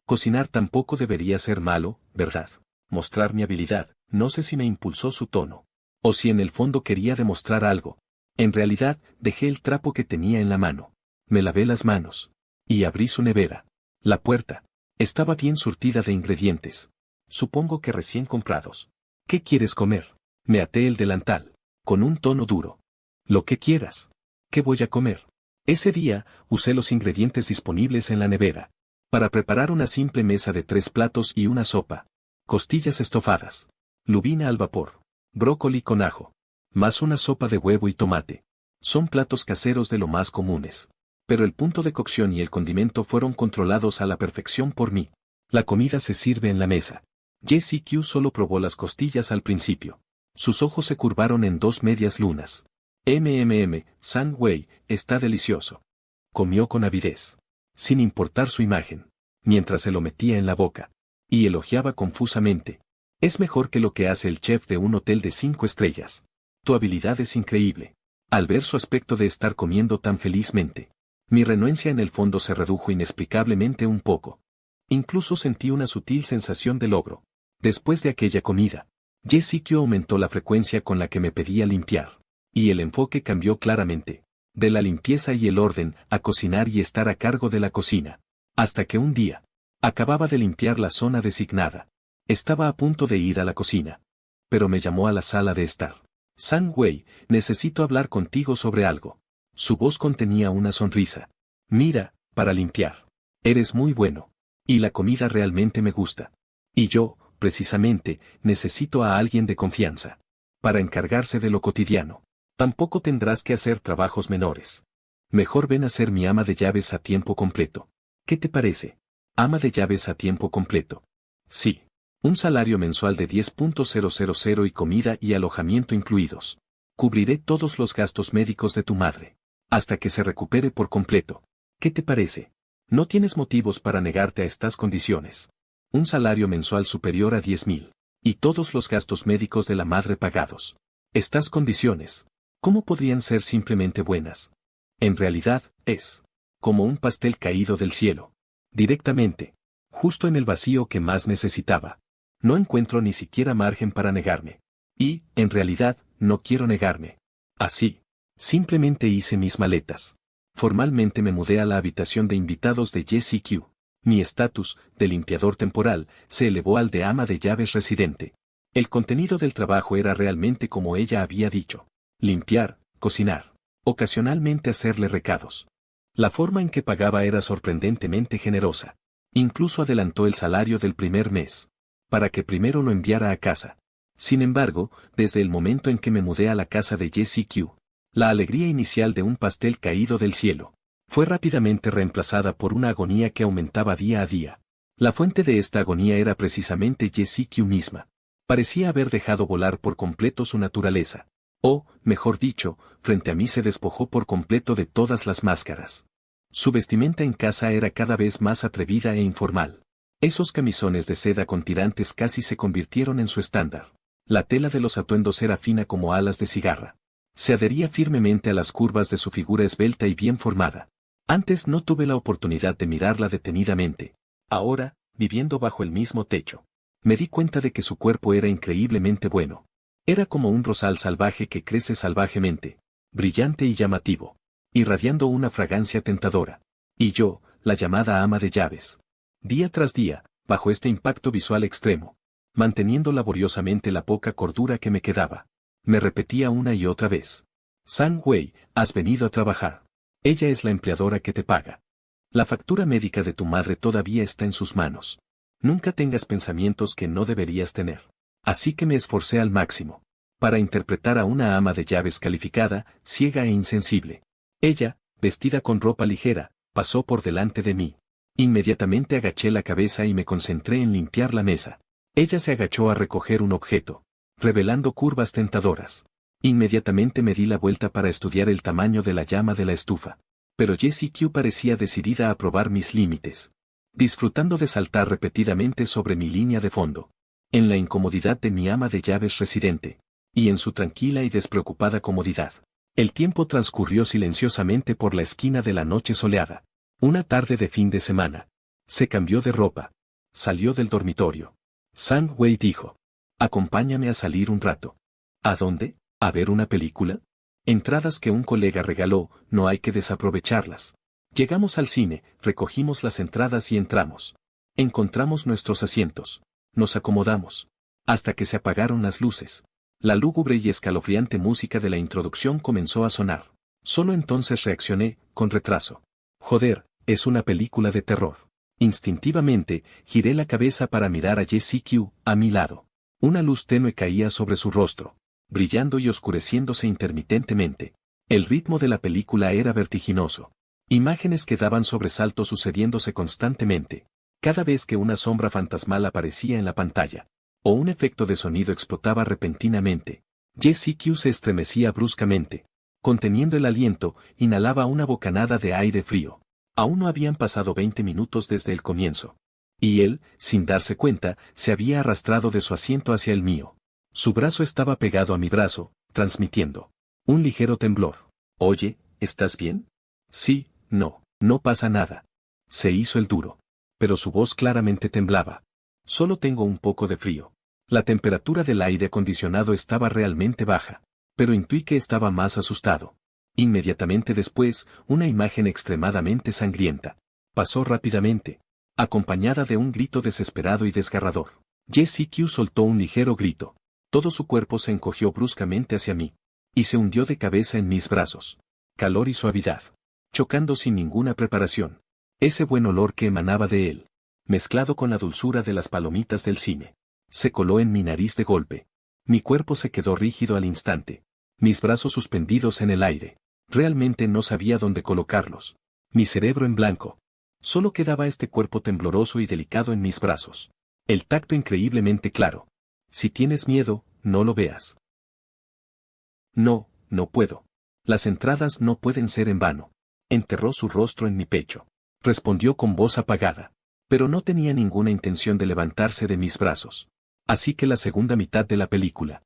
Cocinar tampoco debería ser malo, ¿verdad? Mostrar mi habilidad, no sé si me impulsó su tono. O si en el fondo quería demostrar algo. En realidad, dejé el trapo que tenía en la mano. Me lavé las manos. Y abrí su nevera. La puerta. Estaba bien surtida de ingredientes. Supongo que recién comprados. ¿Qué quieres comer? Me até el delantal. Con un tono duro. Lo que quieras. ¿Qué voy a comer? Ese día, usé los ingredientes disponibles en la nevera. Para preparar una simple mesa de 3 platos y una sopa. Costillas estofadas. Lubina al vapor. Brócoli con ajo. Más una sopa de huevo y tomate. Son platos caseros de lo más comunes. Pero el punto de cocción y el condimento fueron controlados a la perfección por mí. La comida se sirve en la mesa. Jessie solo probó las costillas al principio. Sus ojos se curvaron en 2 medias lunas. San Wei, está delicioso. Comió con avidez. Sin importar su imagen. Mientras se lo metía en la boca. Y elogiaba confusamente. Es mejor que lo que hace el chef de un hotel de 5 estrellas. Tu habilidad es increíble. Al ver su aspecto de estar comiendo tan felizmente, mi renuencia en el fondo se redujo inexplicablemente un poco. Incluso sentí una sutil sensación de logro. Después de aquella comida, Jessie aumentó la frecuencia con la que me pedía limpiar. Y el enfoque cambió claramente. De la limpieza y el orden, a cocinar y estar a cargo de la cocina. Hasta que un día, acababa de limpiar la zona designada. Estaba a punto de ir a la cocina. Pero me llamó a la sala de estar. San Wei, necesito hablar contigo sobre algo. Su voz contenía una sonrisa. Mira, para limpiar. Eres muy bueno. Y la comida realmente me gusta. Y yo, precisamente, necesito a alguien de confianza. Para encargarse de lo cotidiano. Tampoco tendrás que hacer trabajos menores. Mejor ven a ser mi ama de llaves a tiempo completo. ¿Qué te parece? Ama de llaves a tiempo completo. Sí. Un salario mensual de 10.000 y comida y alojamiento incluidos. Cubriré todos los gastos médicos de tu madre. Hasta que se recupere por completo. ¿Qué te parece? No tienes motivos para negarte a estas condiciones. Un salario mensual superior a 10.000. Y todos los gastos médicos de la madre pagados. Estas condiciones, ¿cómo podrían ser simplemente buenas? En realidad, es como un pastel caído del cielo. Directamente. Justo en el vacío que más necesitaba. No encuentro ni siquiera margen para negarme. Y, en realidad, no quiero negarme. Así. Simplemente hice mis maletas. Formalmente me mudé a la habitación de invitados de Jessie. Mi estatus, de limpiador temporal, se elevó al de ama de llaves residente. El contenido del trabajo era realmente como ella había dicho. Limpiar, cocinar. Ocasionalmente hacerle recados. La forma en que pagaba era sorprendentemente generosa. Incluso adelantó el salario del primer mes. Para que primero lo enviara a casa. Sin embargo, desde el momento en que me mudé a la casa de Jessie, la alegría inicial de un pastel caído del cielo fue rápidamente reemplazada por una agonía que aumentaba día a día. La fuente de esta agonía era precisamente Jessie misma. Parecía haber dejado volar por completo su naturaleza. O, mejor dicho, frente a mí se despojó por completo de todas las máscaras. Su vestimenta en casa era cada vez más atrevida e informal. Esos camisones de seda con tirantes casi se convirtieron en su estándar. La tela de los atuendos era fina como alas de cigarra. Se adhería firmemente a las curvas de su figura esbelta y bien formada. Antes no tuve la oportunidad de mirarla detenidamente. Ahora, viviendo bajo el mismo techo, me di cuenta de que su cuerpo era increíblemente bueno. Era como un rosal salvaje que crece salvajemente, brillante y llamativo, irradiando una fragancia tentadora. Y yo, la llamada ama de llaves. Día tras día, bajo este impacto visual extremo, manteniendo laboriosamente la poca cordura que me quedaba, me repetía una y otra vez: Sang Wei, has venido a trabajar. Ella es la empleadora que te paga. La factura médica de tu madre todavía está en sus manos. Nunca tengas pensamientos que no deberías tener. Así que me esforcé al máximo para interpretar a una ama de llaves calificada, ciega e insensible. Ella, vestida con ropa ligera, pasó por delante de mí. Inmediatamente agaché la cabeza y me concentré en limpiar la mesa. Ella se agachó a recoger un objeto, revelando curvas tentadoras. Inmediatamente me di la vuelta para estudiar el tamaño de la llama de la estufa. Pero Jessie Q parecía decidida a probar mis límites, disfrutando de saltar repetidamente sobre mi línea de fondo, en la incomodidad de mi ama de llaves residente, y en su tranquila y despreocupada comodidad. El tiempo transcurrió silenciosamente por la esquina de la noche soleada. Una tarde de fin de semana. Se cambió de ropa. Salió del dormitorio. Sang Wei dijo: acompáñame a salir un rato. ¿A dónde? ¿A ver una película? Entradas que un colega regaló, no hay que desaprovecharlas. Llegamos al cine, recogimos las entradas y entramos. Encontramos nuestros asientos. Nos acomodamos. Hasta que se apagaron las luces. La lúgubre y escalofriante música de la introducción comenzó a sonar. Solo entonces reaccioné, con retraso. Joder, es una película de terror. Instintivamente, giré la cabeza para mirar a Jessie Q, a mi lado. Una luz tenue caía sobre su rostro, brillando y oscureciéndose intermitentemente. El ritmo de la película era vertiginoso. Imágenes que daban sobresaltos sucediéndose constantemente. Cada vez que una sombra fantasmal aparecía en la pantalla, o un efecto de sonido explotaba repentinamente, Jessie Q se estremecía bruscamente. Conteniendo el aliento, inhalaba una bocanada de aire frío. Aún no habían pasado 20 minutos desde el comienzo. Y él, sin darse cuenta, se había arrastrado de su asiento hacia el mío. Su brazo estaba pegado a mi brazo, transmitiendo un ligero temblor. Oye, ¿estás bien? Sí, no pasa nada. Se hizo el duro. Pero su voz claramente temblaba. Solo tengo un poco de frío. La temperatura del aire acondicionado estaba realmente baja. Pero intuí que estaba más asustado. Inmediatamente después, una imagen extremadamente sangrienta pasó rápidamente, acompañada de un grito desesperado y desgarrador. Jessie Q soltó un ligero grito. Todo su cuerpo se encogió bruscamente hacia mí, y se hundió de cabeza en mis brazos. Calor y suavidad, chocando sin ninguna preparación. Ese buen olor que emanaba de él, mezclado con la dulzura de las palomitas del cine, se coló en mi nariz de golpe. Mi cuerpo se quedó rígido al instante, mis brazos suspendidos en el aire. Realmente no sabía dónde colocarlos. Mi cerebro en blanco. Solo quedaba este cuerpo tembloroso y delicado en mis brazos. El tacto increíblemente claro. Si tienes miedo, no lo veas. No puedo. Las entradas no pueden ser en vano. Enterró su rostro en mi pecho. Respondió con voz apagada. Pero no tenía ninguna intención de levantarse de mis brazos. Así que la segunda mitad de la película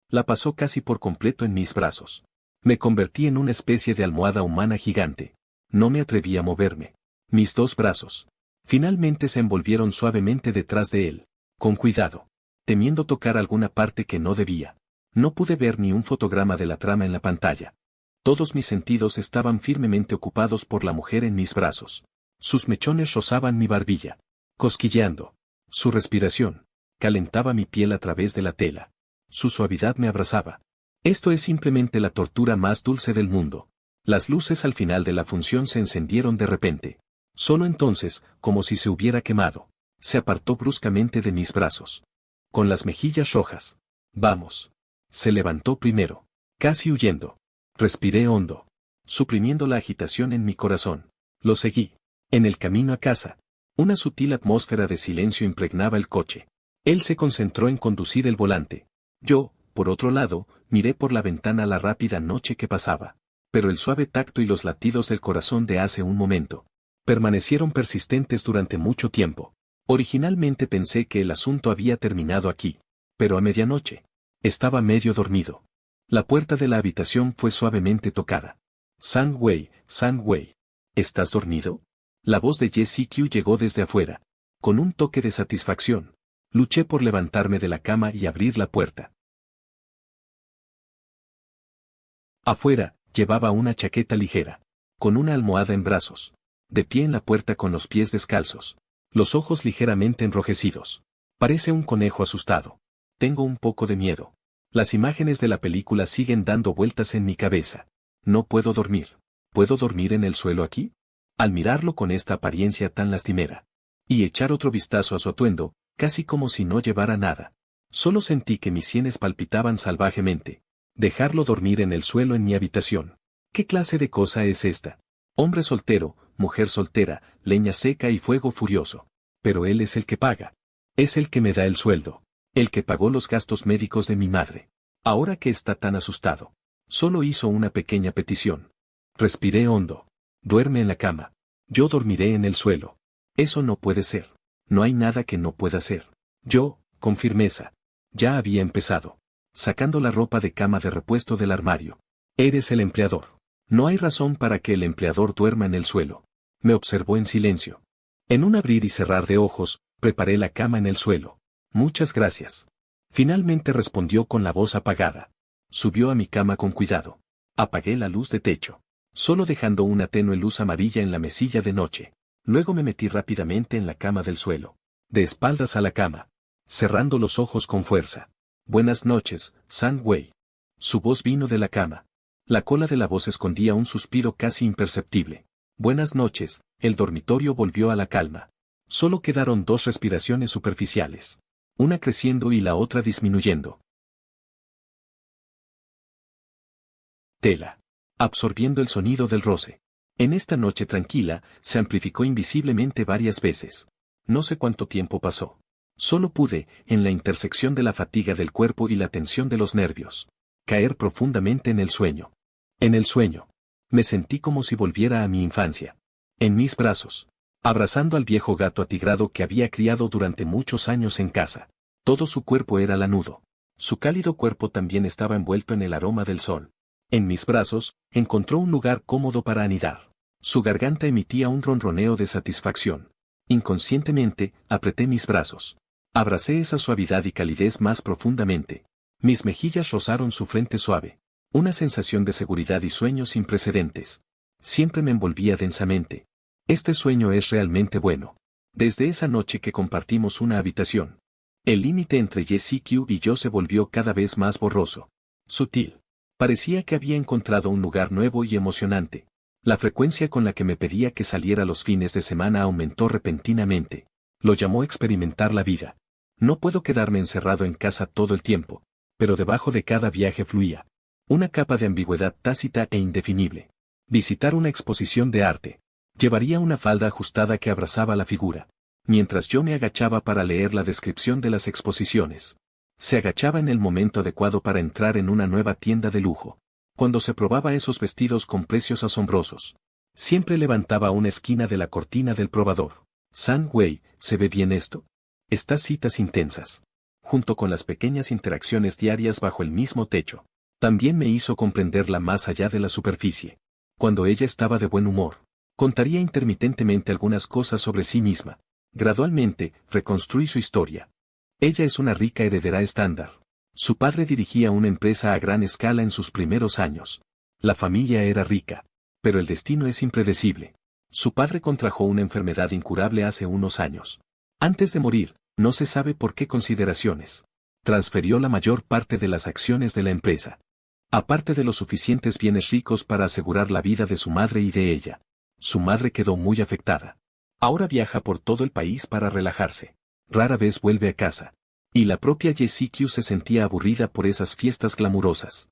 la pasó casi por completo en mis brazos. Me convertí en una especie de almohada humana gigante. No me atreví a moverme. Mis dos brazos finalmente se envolvieron suavemente detrás de él, con cuidado, temiendo tocar alguna parte que no debía. No pude ver ni un fotograma de la trama en la pantalla. Todos mis sentidos estaban firmemente ocupados por la mujer en mis brazos. Sus mechones rozaban mi barbilla, cosquilleando. Su respiración calentaba mi piel a través de la tela. Su suavidad me abrazaba. Esto es simplemente la tortura más dulce del mundo. Las luces al final de la función se encendieron de repente. Solo entonces, como si se hubiera quemado, se apartó bruscamente de mis brazos. Con las mejillas rojas. Vamos. Se levantó primero, casi huyendo. Respiré hondo, suprimiendo la agitación en mi corazón. Lo seguí. En el camino a casa, una sutil atmósfera de silencio impregnaba el coche. Él se concentró en conducir el volante. Yo, por otro lado, miré por la ventana la rápida noche que pasaba. Pero el suave tacto y los latidos del corazón de hace un momento permanecieron persistentes durante mucho tiempo. Originalmente pensé que el asunto había terminado aquí, pero a medianoche estaba medio dormido. La puerta de la habitación fue suavemente tocada. Sang-Wei, Sang-Wei, ¿estás dormido? La voz de Jessie Q llegó desde afuera. Con un toque de satisfacción, luché por levantarme de la cama y abrir la puerta. Afuera, llevaba una chaqueta ligera, con una almohada en brazos, de pie en la puerta con los pies descalzos, los ojos ligeramente enrojecidos. Parece un conejo asustado. Tengo un poco de miedo. Las imágenes de la película siguen dando vueltas en mi cabeza. No puedo dormir. ¿Puedo dormir en el suelo aquí? Al mirarlo con esta apariencia tan lastimera, y echar otro vistazo a su atuendo, casi como si no llevara nada, solo sentí que mis sienes palpitaban salvajemente. Dejarlo dormir en el suelo en mi habitación. ¿Qué clase de cosa es esta? Hombre soltero, mujer soltera, leña seca y fuego furioso. Pero él es el que paga. Es el que me da el sueldo. El que pagó los gastos médicos de mi madre. Ahora que está tan asustado, solo hizo una pequeña petición. Respiré hondo. Duerme en la cama. Yo dormiré en el suelo. Eso no puede ser. No hay nada que no pueda ser. Yo, con firmeza. Ya había empezado. Sacando la ropa de cama de repuesto del armario. Eres el empleador. No hay razón para que el empleador duerma en el suelo. Me observó en silencio. En un abrir y cerrar de ojos, preparé la cama en el suelo. Muchas gracias. Finalmente respondió con la voz apagada. Subió a mi cama con cuidado. Apagué la luz de techo, solo dejando una tenue luz amarilla en la mesilla de noche. Luego me metí rápidamente en la cama del suelo, de espaldas a la cama, cerrando los ojos con fuerza. Buenas noches, Sang-Wei. Su voz vino de la cama. La cola de la voz escondía un suspiro casi imperceptible. Buenas noches, el dormitorio volvió a la calma. Solo quedaron dos respiraciones superficiales, una creciendo y la otra disminuyendo. Tela. Absorbiendo el sonido del roce. En esta noche tranquila, se amplificó invisiblemente varias veces. No sé cuánto tiempo pasó. Solo pude, en la intersección de la fatiga del cuerpo y la tensión de los nervios, caer profundamente en el sueño. En el sueño. Me sentí como si volviera a mi infancia. En mis brazos. Abrazando al viejo gato atigrado que había criado durante muchos años en casa. Todo su cuerpo era lanudo. Su cálido cuerpo también estaba envuelto en el aroma del sol. En mis brazos, encontró un lugar cómodo para anidar. Su garganta emitía un ronroneo de satisfacción. Inconscientemente, apreté mis brazos. Abracé esa suavidad y calidez más profundamente. Mis mejillas rozaron su frente suave. Una sensación de seguridad y sueño sin precedentes. Siempre me envolvía densamente. Este sueño es realmente bueno. Desde esa noche que compartimos una habitación, el límite entre Jessie Q y yo se volvió cada vez más borroso. Sutil. Parecía que había encontrado un lugar nuevo y emocionante. La frecuencia con la que me pedía que saliera los fines de semana aumentó repentinamente. Lo llamó experimentar la vida. No puedo quedarme encerrado en casa todo el tiempo, pero debajo de cada viaje fluía una capa de ambigüedad tácita e indefinible. Visitar una exposición de arte. Llevaría una falda ajustada que abrazaba la figura, mientras yo me agachaba para leer la descripción de las exposiciones. Se agachaba en el momento adecuado para entrar en una nueva tienda de lujo. Cuando se probaba esos vestidos con precios asombrosos, siempre levantaba una esquina de la cortina del probador. Sang-Wei, ¿se ve bien esto? Estas citas intensas, junto con las pequeñas interacciones diarias bajo el mismo techo, también me hizo comprenderla más allá de la superficie. Cuando ella estaba de buen humor, contaría intermitentemente algunas cosas sobre sí misma. Gradualmente, reconstruí su historia. Ella es una rica heredera estándar. Su padre dirigía una empresa a gran escala en sus primeros años. La familia era rica, pero el destino es impredecible. Su padre contrajo una enfermedad incurable hace unos años. Antes de morir, no se sabe por qué consideraciones, transfirió la mayor parte de las acciones de la empresa. Aparte de los suficientes bienes ricos para asegurar la vida de su madre y de ella. Su madre quedó muy afectada. Ahora viaja por todo el país para relajarse. Rara vez vuelve a casa. Y la propia Jessie Q se sentía aburrida por esas fiestas glamurosas.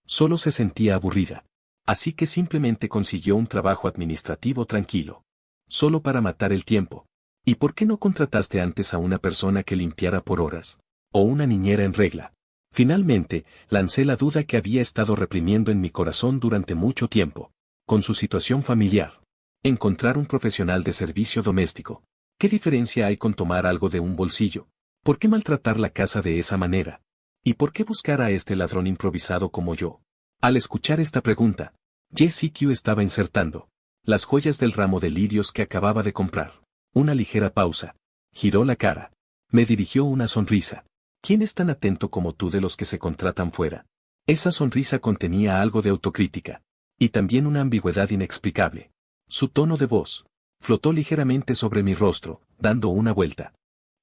Solo se sentía aburrida. Así que simplemente consiguió un trabajo administrativo tranquilo. Solo para matar el tiempo. ¿Y por qué no contrataste antes a una persona que limpiara por horas? ¿O una niñera en regla? Finalmente, lancé la duda que había estado reprimiendo en mi corazón durante mucho tiempo. Con su situación familiar. Encontrar un profesional de servicio doméstico. ¿Qué diferencia hay con tomar algo de un bolsillo? ¿Por qué maltratar la casa de esa manera? ¿Y por qué buscar a este ladrón improvisado como yo? Al escuchar esta pregunta, JCQ estaba insertando las joyas del ramo de lirios que acababa de comprar. Una ligera pausa. Giró la cara. Me dirigió una sonrisa. ¿Quién es tan atento como tú de los que se contratan fuera? Esa sonrisa contenía algo de autocrítica. Y también una ambigüedad inexplicable. Su tono de voz flotó ligeramente sobre mi rostro, dando una vuelta.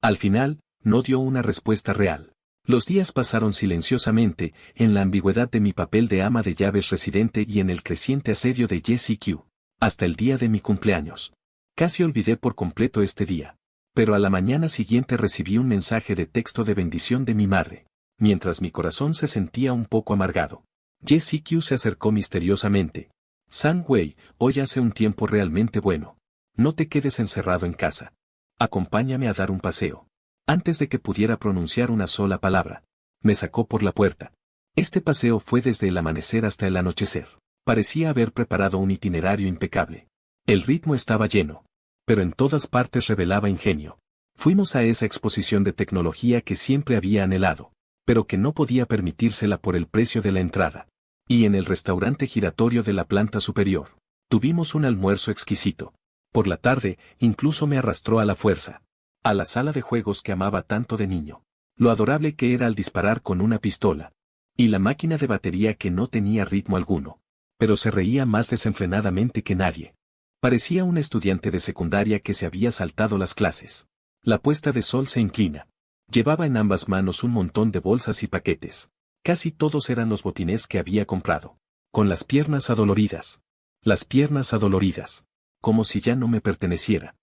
Al final, no dio una respuesta real. Los días pasaron silenciosamente, en la ambigüedad de mi papel de ama de llaves residente y en el creciente asedio de JCQ, hasta el día de mi cumpleaños. Casi olvidé por completo este día. Pero a la mañana siguiente recibí un mensaje de texto de bendición de mi madre, mientras mi corazón se sentía un poco amargado. JCQ se acercó misteriosamente. Sang Wei, hoy hace un tiempo realmente bueno. No te quedes encerrado en casa. Acompáñame a dar un paseo. Antes de que pudiera pronunciar una sola palabra, me sacó por la puerta. Este paseo fue desde el amanecer hasta el anochecer. Parecía haber preparado un itinerario impecable. El ritmo estaba lleno, pero en todas partes revelaba ingenio. Fuimos a esa exposición de tecnología que siempre había anhelado, pero que no podía permitírsela por el precio de la entrada. Y en el restaurante giratorio de la planta superior, tuvimos un almuerzo exquisito. Por la tarde, incluso me arrastró a la fuerza. A la sala de juegos que amaba tanto de niño. Lo adorable que era al disparar con una pistola. Y la máquina de batería que no tenía ritmo alguno. Pero se reía más desenfrenadamente que nadie. Parecía un estudiante de secundaria que se había saltado las clases. La puesta de sol se inclina. Llevaba en ambas manos un montón de bolsas y paquetes. Casi todos eran los botines que había comprado. Con las piernas adoloridas. Las piernas adoloridas. Como si ya no me perteneciera.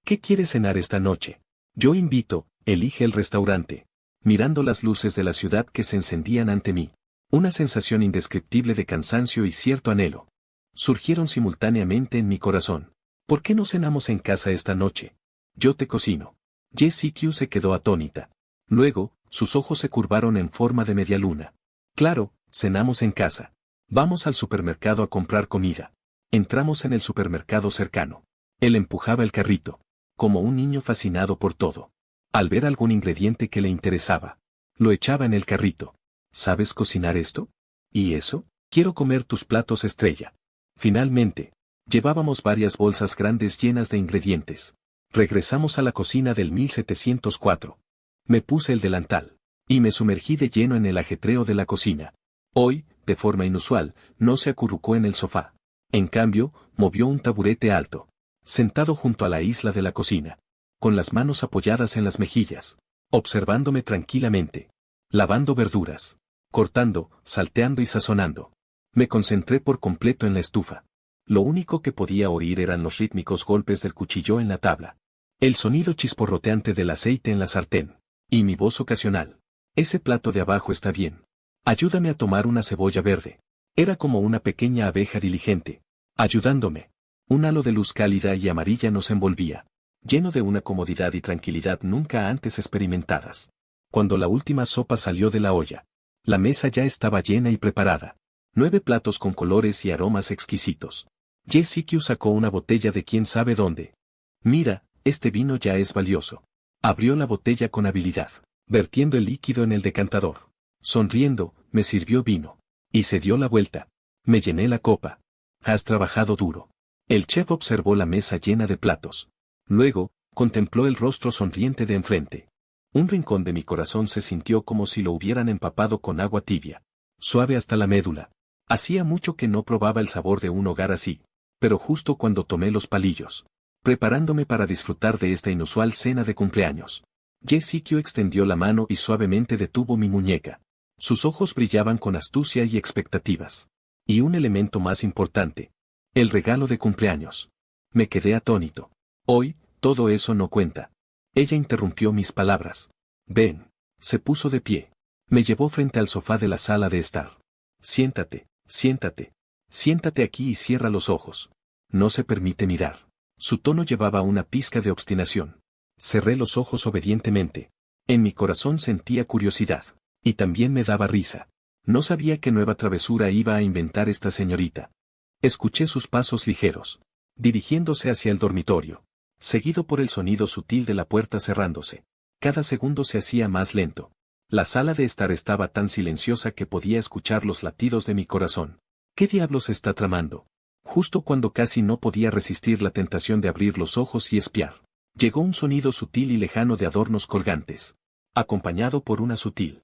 ¿Qué quieres cenar esta noche? Yo invito, elige el restaurante. Mirando las luces de la ciudad que se encendían ante mí. Una sensación indescriptible de cansancio y cierto anhelo. Surgieron simultáneamente en mi corazón. ¿Por qué no cenamos en casa esta noche? Yo te cocino. JCQ se quedó atónita. Luego, sus ojos se curvaron en forma de media luna. Claro, cenamos en casa. Vamos al supermercado a comprar comida. Entramos en el supermercado cercano. Él empujaba el carrito, como un niño fascinado por todo. Al ver algún ingrediente que le interesaba, lo echaba en el carrito. ¿Sabes cocinar esto? ¿Y eso? Quiero comer tus platos estrella. Finalmente, llevábamos varias bolsas grandes llenas de ingredientes. Regresamos a la cocina del 1704. Me puse el delantal, y me sumergí de lleno en el ajetreo de la cocina. Hoy, de forma inusual, no se acurrucó en el sofá. En cambio, movió un taburete alto, sentado junto a la isla de la cocina, con las manos apoyadas en las mejillas, observándome tranquilamente, lavando verduras, cortando, salteando y sazonando. Me concentré por completo en la estufa. Lo único que podía oír eran los rítmicos golpes del cuchillo en la tabla, el sonido chisporroteante del aceite en la sartén, y mi voz ocasional. Ese plato de abajo está bien. Ayúdame a tomar una cebolla verde. Era como una pequeña abeja diligente, ayudándome. Un halo de luz cálida y amarilla nos envolvía, lleno de una comodidad y tranquilidad nunca antes experimentadas. Cuando la última sopa salió de la olla, la mesa ya estaba llena y preparada. 9 platos con colores y aromas exquisitos. JCQ sacó una botella de quién sabe dónde. Mira, este vino ya es valioso. Abrió la botella con habilidad, vertiendo el líquido en el decantador. Sonriendo, me sirvió vino. Y se dio la vuelta. Me llené la copa. Has trabajado duro. El chef observó la mesa llena de platos. Luego, contempló el rostro sonriente de enfrente. Un rincón de mi corazón se sintió como si lo hubieran empapado con agua tibia, suave hasta la médula. Hacía mucho que no probaba el sabor de un hogar así, pero justo cuando tomé los palillos, preparándome para disfrutar de esta inusual cena de cumpleaños, JCQ extendió la mano y suavemente detuvo mi muñeca. Sus ojos brillaban con astucia y expectativas. Y un elemento más importante, el regalo de cumpleaños. Me quedé atónito. Hoy, todo eso no cuenta. Ella interrumpió mis palabras. Ven. Se puso de pie. Me llevó frente al sofá de la sala de estar. Siéntate, siéntate. Siéntate aquí y cierra los ojos. No se permite mirar. Su tono llevaba una pizca de obstinación. Cerré los ojos obedientemente. En mi corazón sentía curiosidad. Y también me daba risa. No sabía qué nueva travesura iba a inventar esta señorita. Escuché sus pasos ligeros, dirigiéndose hacia el dormitorio, seguido por el sonido sutil de la puerta cerrándose. Cada segundo se hacía más lento. La sala de estar estaba tan silenciosa que podía escuchar los latidos de mi corazón. ¿Qué diablos está tramando? Justo cuando casi no podía resistir la tentación de abrir los ojos y espiar, llegó un sonido sutil y lejano de adornos colgantes, acompañado por una sutil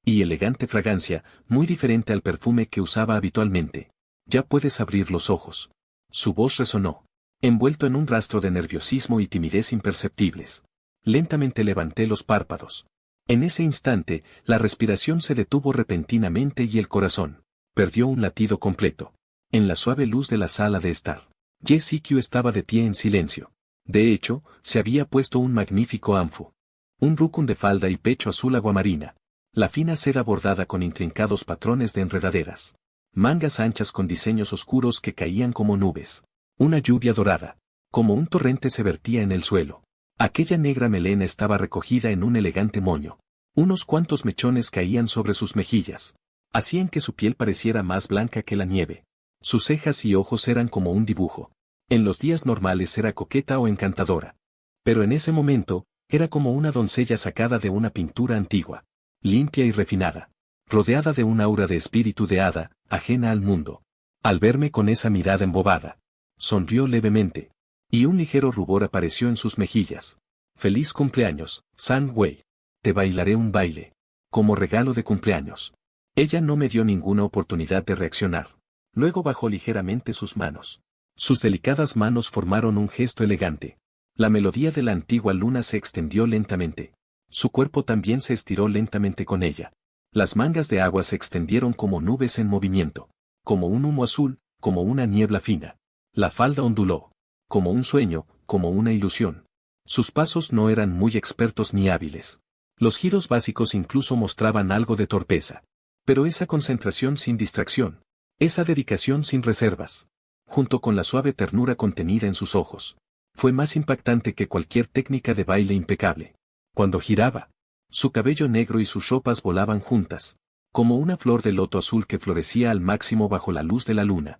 y elegante fragancia, muy diferente al perfume que usaba habitualmente. Ya puedes abrir los ojos. Su voz resonó, envuelto en un rastro de nerviosismo y timidez imperceptibles. Lentamente levanté los párpados. En ese instante, la respiración se detuvo repentinamente y el corazón perdió un latido completo. En la suave luz de la sala de estar, Jessie estaba de pie en silencio. De hecho, se había puesto un magnífico anfu. Un rukun de falda y pecho azul aguamarina. La fina seda bordada con intrincados patrones de enredaderas. Mangas anchas con diseños oscuros que caían como nubes. Una lluvia dorada, como un torrente se vertía en el suelo. Aquella negra melena estaba recogida en un elegante moño. Unos cuantos mechones caían sobre sus mejillas. Hacían que su piel pareciera más blanca que la nieve. Sus cejas y ojos eran como un dibujo. En los días normales era coqueta o encantadora. Pero en ese momento, era como una doncella sacada de una pintura antigua. Limpia y refinada, rodeada de un aura de espíritu de hada, ajena al mundo. Al verme con esa mirada embobada, sonrió levemente, y un ligero rubor apareció en sus mejillas. Feliz cumpleaños, San Wei. Te bailaré un baile, como regalo de cumpleaños. Ella no me dio ninguna oportunidad de reaccionar. Luego bajó ligeramente sus manos. Sus delicadas manos formaron un gesto elegante. La melodía de la antigua luna se extendió lentamente. Su cuerpo también se estiró lentamente con ella. Las mangas de agua se extendieron como nubes en movimiento, como un humo azul, como una niebla fina. La falda onduló, como un sueño, como una ilusión. Sus pasos no eran muy expertos ni hábiles. Los giros básicos incluso mostraban algo de torpeza. Pero esa concentración sin distracción, esa dedicación sin reservas, junto con la suave ternura contenida en sus ojos, fue más impactante que cualquier técnica de baile impecable. Cuando giraba, su cabello negro y sus ropas volaban juntas, como una flor de loto azul que florecía al máximo bajo la luz de la luna.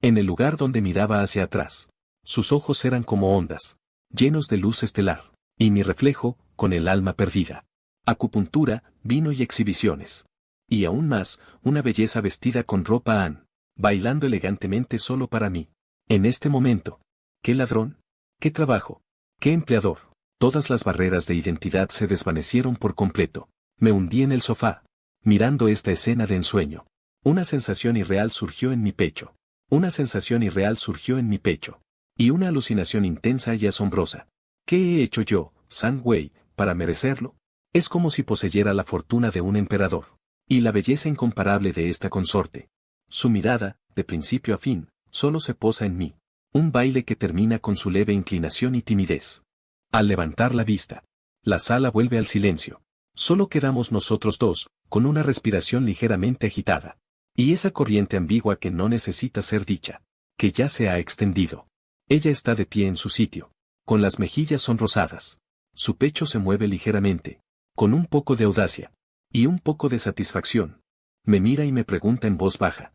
En el lugar donde miraba hacia atrás, sus ojos eran como ondas, llenos de luz estelar, y mi reflejo, con el alma perdida. Acupuntura, vino y exhibiciones. Y aún más, una belleza vestida con ropa Anne, bailando elegantemente solo para mí. En este momento, ¿qué ladrón? ¿Qué trabajo? ¿Qué empleador? Todas las barreras de identidad se desvanecieron por completo. Me hundí en el sofá, mirando esta escena de ensueño. Una sensación irreal surgió en mi pecho. Una sensación irreal surgió en mi pecho. Y una alucinación intensa y asombrosa. ¿Qué he hecho yo, San Wei, para merecerlo? Es como si poseyera la fortuna de un emperador. Y la belleza incomparable de esta consorte. Su mirada, de principio a fin, solo se posa en mí. Un baile que termina con su leve inclinación y timidez. Al levantar la vista, la sala vuelve al silencio. Solo quedamos nosotros dos, con una respiración ligeramente agitada. Y esa corriente ambigua que no necesita ser dicha, que ya se ha extendido. Ella está de pie en su sitio, con las mejillas sonrosadas. Su pecho se mueve ligeramente, con un poco de audacia, y un poco de satisfacción. Me mira y me pregunta en voz baja.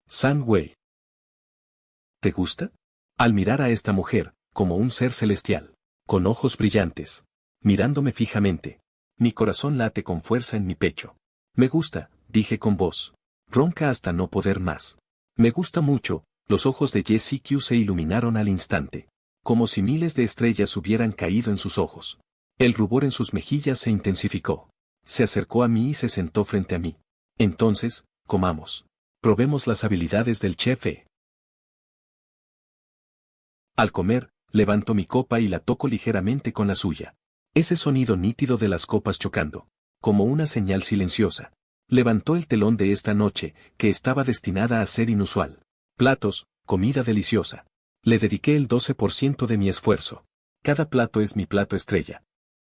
San Wei, ¿te gusta? Al mirar a esta mujer, como un ser celestial, con ojos brillantes, mirándome fijamente, mi corazón late con fuerza en mi pecho. Me gusta, dije con voz ronca hasta no poder más. Me gusta mucho. Los ojos de Jessie se iluminaron al instante, como si miles de estrellas hubieran caído en sus ojos. El rubor en sus mejillas se intensificó. Se acercó a mí y se sentó frente a mí. Entonces, comamos. Probemos las habilidades del chef. Al comer, levanto mi copa y la toco ligeramente con la suya. Ese sonido nítido de las copas chocando, como una señal silenciosa, levantó el telón de esta noche, que estaba destinada a ser inusual. Platos, comida deliciosa. Le dediqué el 12% de mi esfuerzo. Cada plato es mi plato estrella.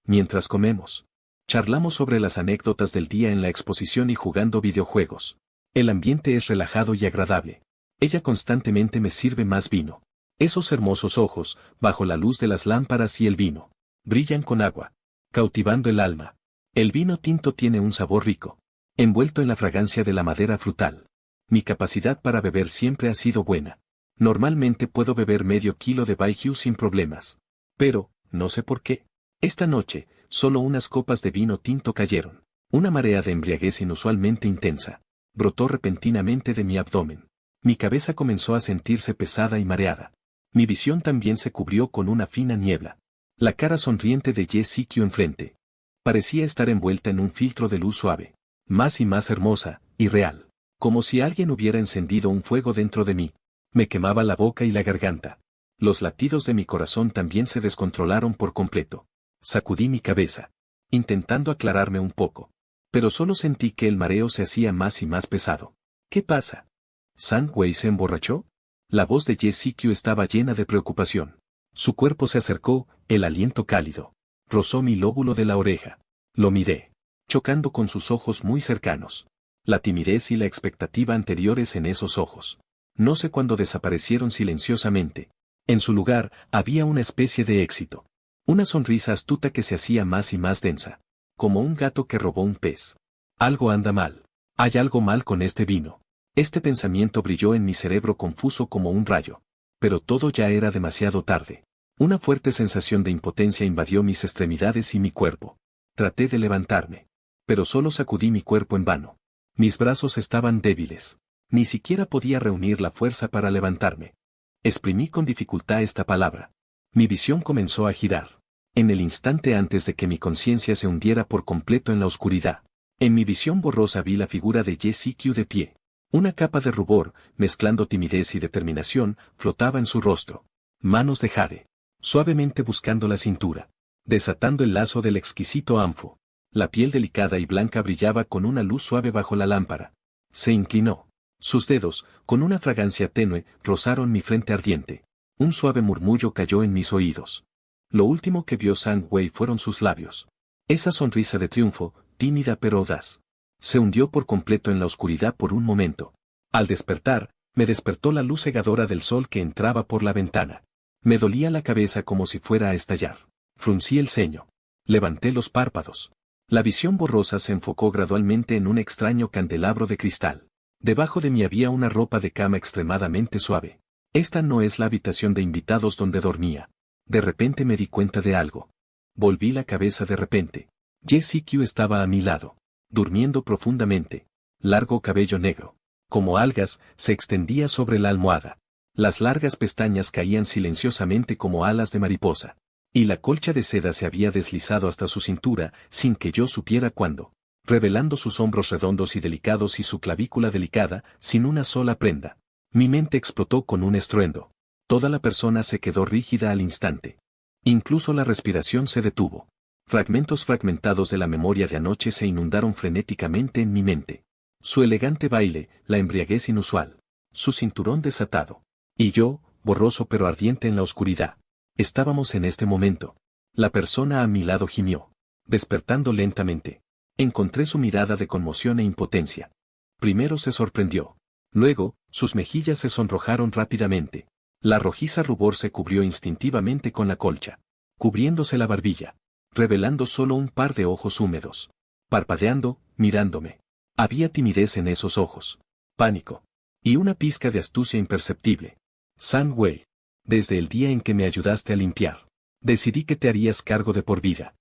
Mientras comemos, charlamos sobre las anécdotas del día en la exposición y jugando videojuegos. El ambiente es relajado y agradable. Ella constantemente me sirve más vino. Esos hermosos ojos, bajo la luz de las lámparas y el vino, brillan con agua, cautivando el alma. El vino tinto tiene un sabor rico, envuelto en la fragancia de la madera frutal. Mi capacidad para beber siempre ha sido buena. Normalmente puedo beber medio kilo de baijiu sin problemas. Pero, no sé por qué, esta noche, solo unas copas de vino tinto cayeron. Una marea de embriaguez inusualmente intensa brotó repentinamente de mi abdomen. Mi cabeza comenzó a sentirse pesada y mareada. Mi visión también se cubrió con una fina niebla. La cara sonriente de Ye Sikyu enfrente parecía estar envuelta en un filtro de luz suave, más y más hermosa, y real, como si alguien hubiera encendido un fuego dentro de mí. Me quemaba la boca y la garganta. Los latidos de mi corazón también se descontrolaron por completo. Sacudí mi cabeza, intentando aclararme un poco. Pero solo sentí que el mareo se hacía más y más pesado. ¿Qué pasa? ¿San Wei se emborrachó? La voz de Ye Sikyu estaba llena de preocupación. Su cuerpo se acercó, el aliento cálido rozó mi lóbulo de la oreja. Lo miré, chocando con sus ojos muy cercanos. La timidez y la expectativa anteriores en esos ojos. No sé cuándo desaparecieron silenciosamente. En su lugar, había una especie de éxito. Una sonrisa astuta que se hacía más y más densa. Como un gato que robó un pez. Algo anda mal. Hay algo mal con este vino. Este pensamiento brilló en mi cerebro confuso como un rayo. Pero todo ya era demasiado tarde. Una fuerte sensación de impotencia invadió mis extremidades y mi cuerpo. Traté de levantarme. Pero solo sacudí mi cuerpo en vano. Mis brazos estaban débiles. Ni siquiera podía reunir la fuerza para levantarme. Exprimí con dificultad esta palabra. Mi visión comenzó a girar. En el instante antes de que mi conciencia se hundiera por completo en la oscuridad. En mi visión borrosa vi la figura de Ye Sikyu de pie. Una capa de rubor, mezclando timidez y determinación, flotaba en su rostro. Manos de jade. Suavemente buscando la cintura. Desatando el lazo del exquisito anfo. La piel delicada y blanca brillaba con una luz suave bajo la lámpara. Se inclinó. Sus dedos, con una fragancia tenue, rozaron mi frente ardiente. Un suave murmullo cayó en mis oídos. Lo último que vio San Wei fueron sus labios. Esa sonrisa de triunfo, tímida pero audaz. Se hundió por completo en la oscuridad por un momento. Al despertar, me despertó la luz cegadora del sol que entraba por la ventana. Me dolía la cabeza como si fuera a estallar. Fruncí el ceño. Levanté los párpados. La visión borrosa se enfocó gradualmente en un extraño candelabro de cristal. Debajo de mí había una ropa de cama extremadamente suave. Esta no es la habitación de invitados donde dormía. De repente me di cuenta de algo. Volví la cabeza de repente. Ye Sikyu estaba a mi lado, durmiendo profundamente. Largo cabello negro, como algas, se extendía sobre la almohada. Las largas pestañas caían silenciosamente como alas de mariposa. Y la colcha de seda se había deslizado hasta su cintura, sin que yo supiera cuándo, revelando sus hombros redondos y delicados y su clavícula delicada, sin una sola prenda. Mi mente explotó con un estruendo. Toda la persona se quedó rígida al instante. Incluso la respiración se detuvo. Fragmentos fragmentados de la memoria de anoche se inundaron frenéticamente en mi mente. Su elegante baile, la embriaguez inusual. Su cinturón desatado. Y yo, borroso pero ardiente en la oscuridad. Estábamos en este momento. La persona a mi lado gimió. Despertando lentamente. Encontré su mirada de conmoción e impotencia. Primero se sorprendió. Luego, sus mejillas se sonrojaron rápidamente. La rojiza rubor se cubrió instintivamente con la colcha, cubriéndose la barbilla, revelando solo un par de ojos húmedos. Parpadeando, mirándome. Había timidez en esos ojos. Pánico. Y una pizca de astucia imperceptible. San Wei. Desde el día en que me ayudaste a limpiar, decidí que te harías cargo de por vida.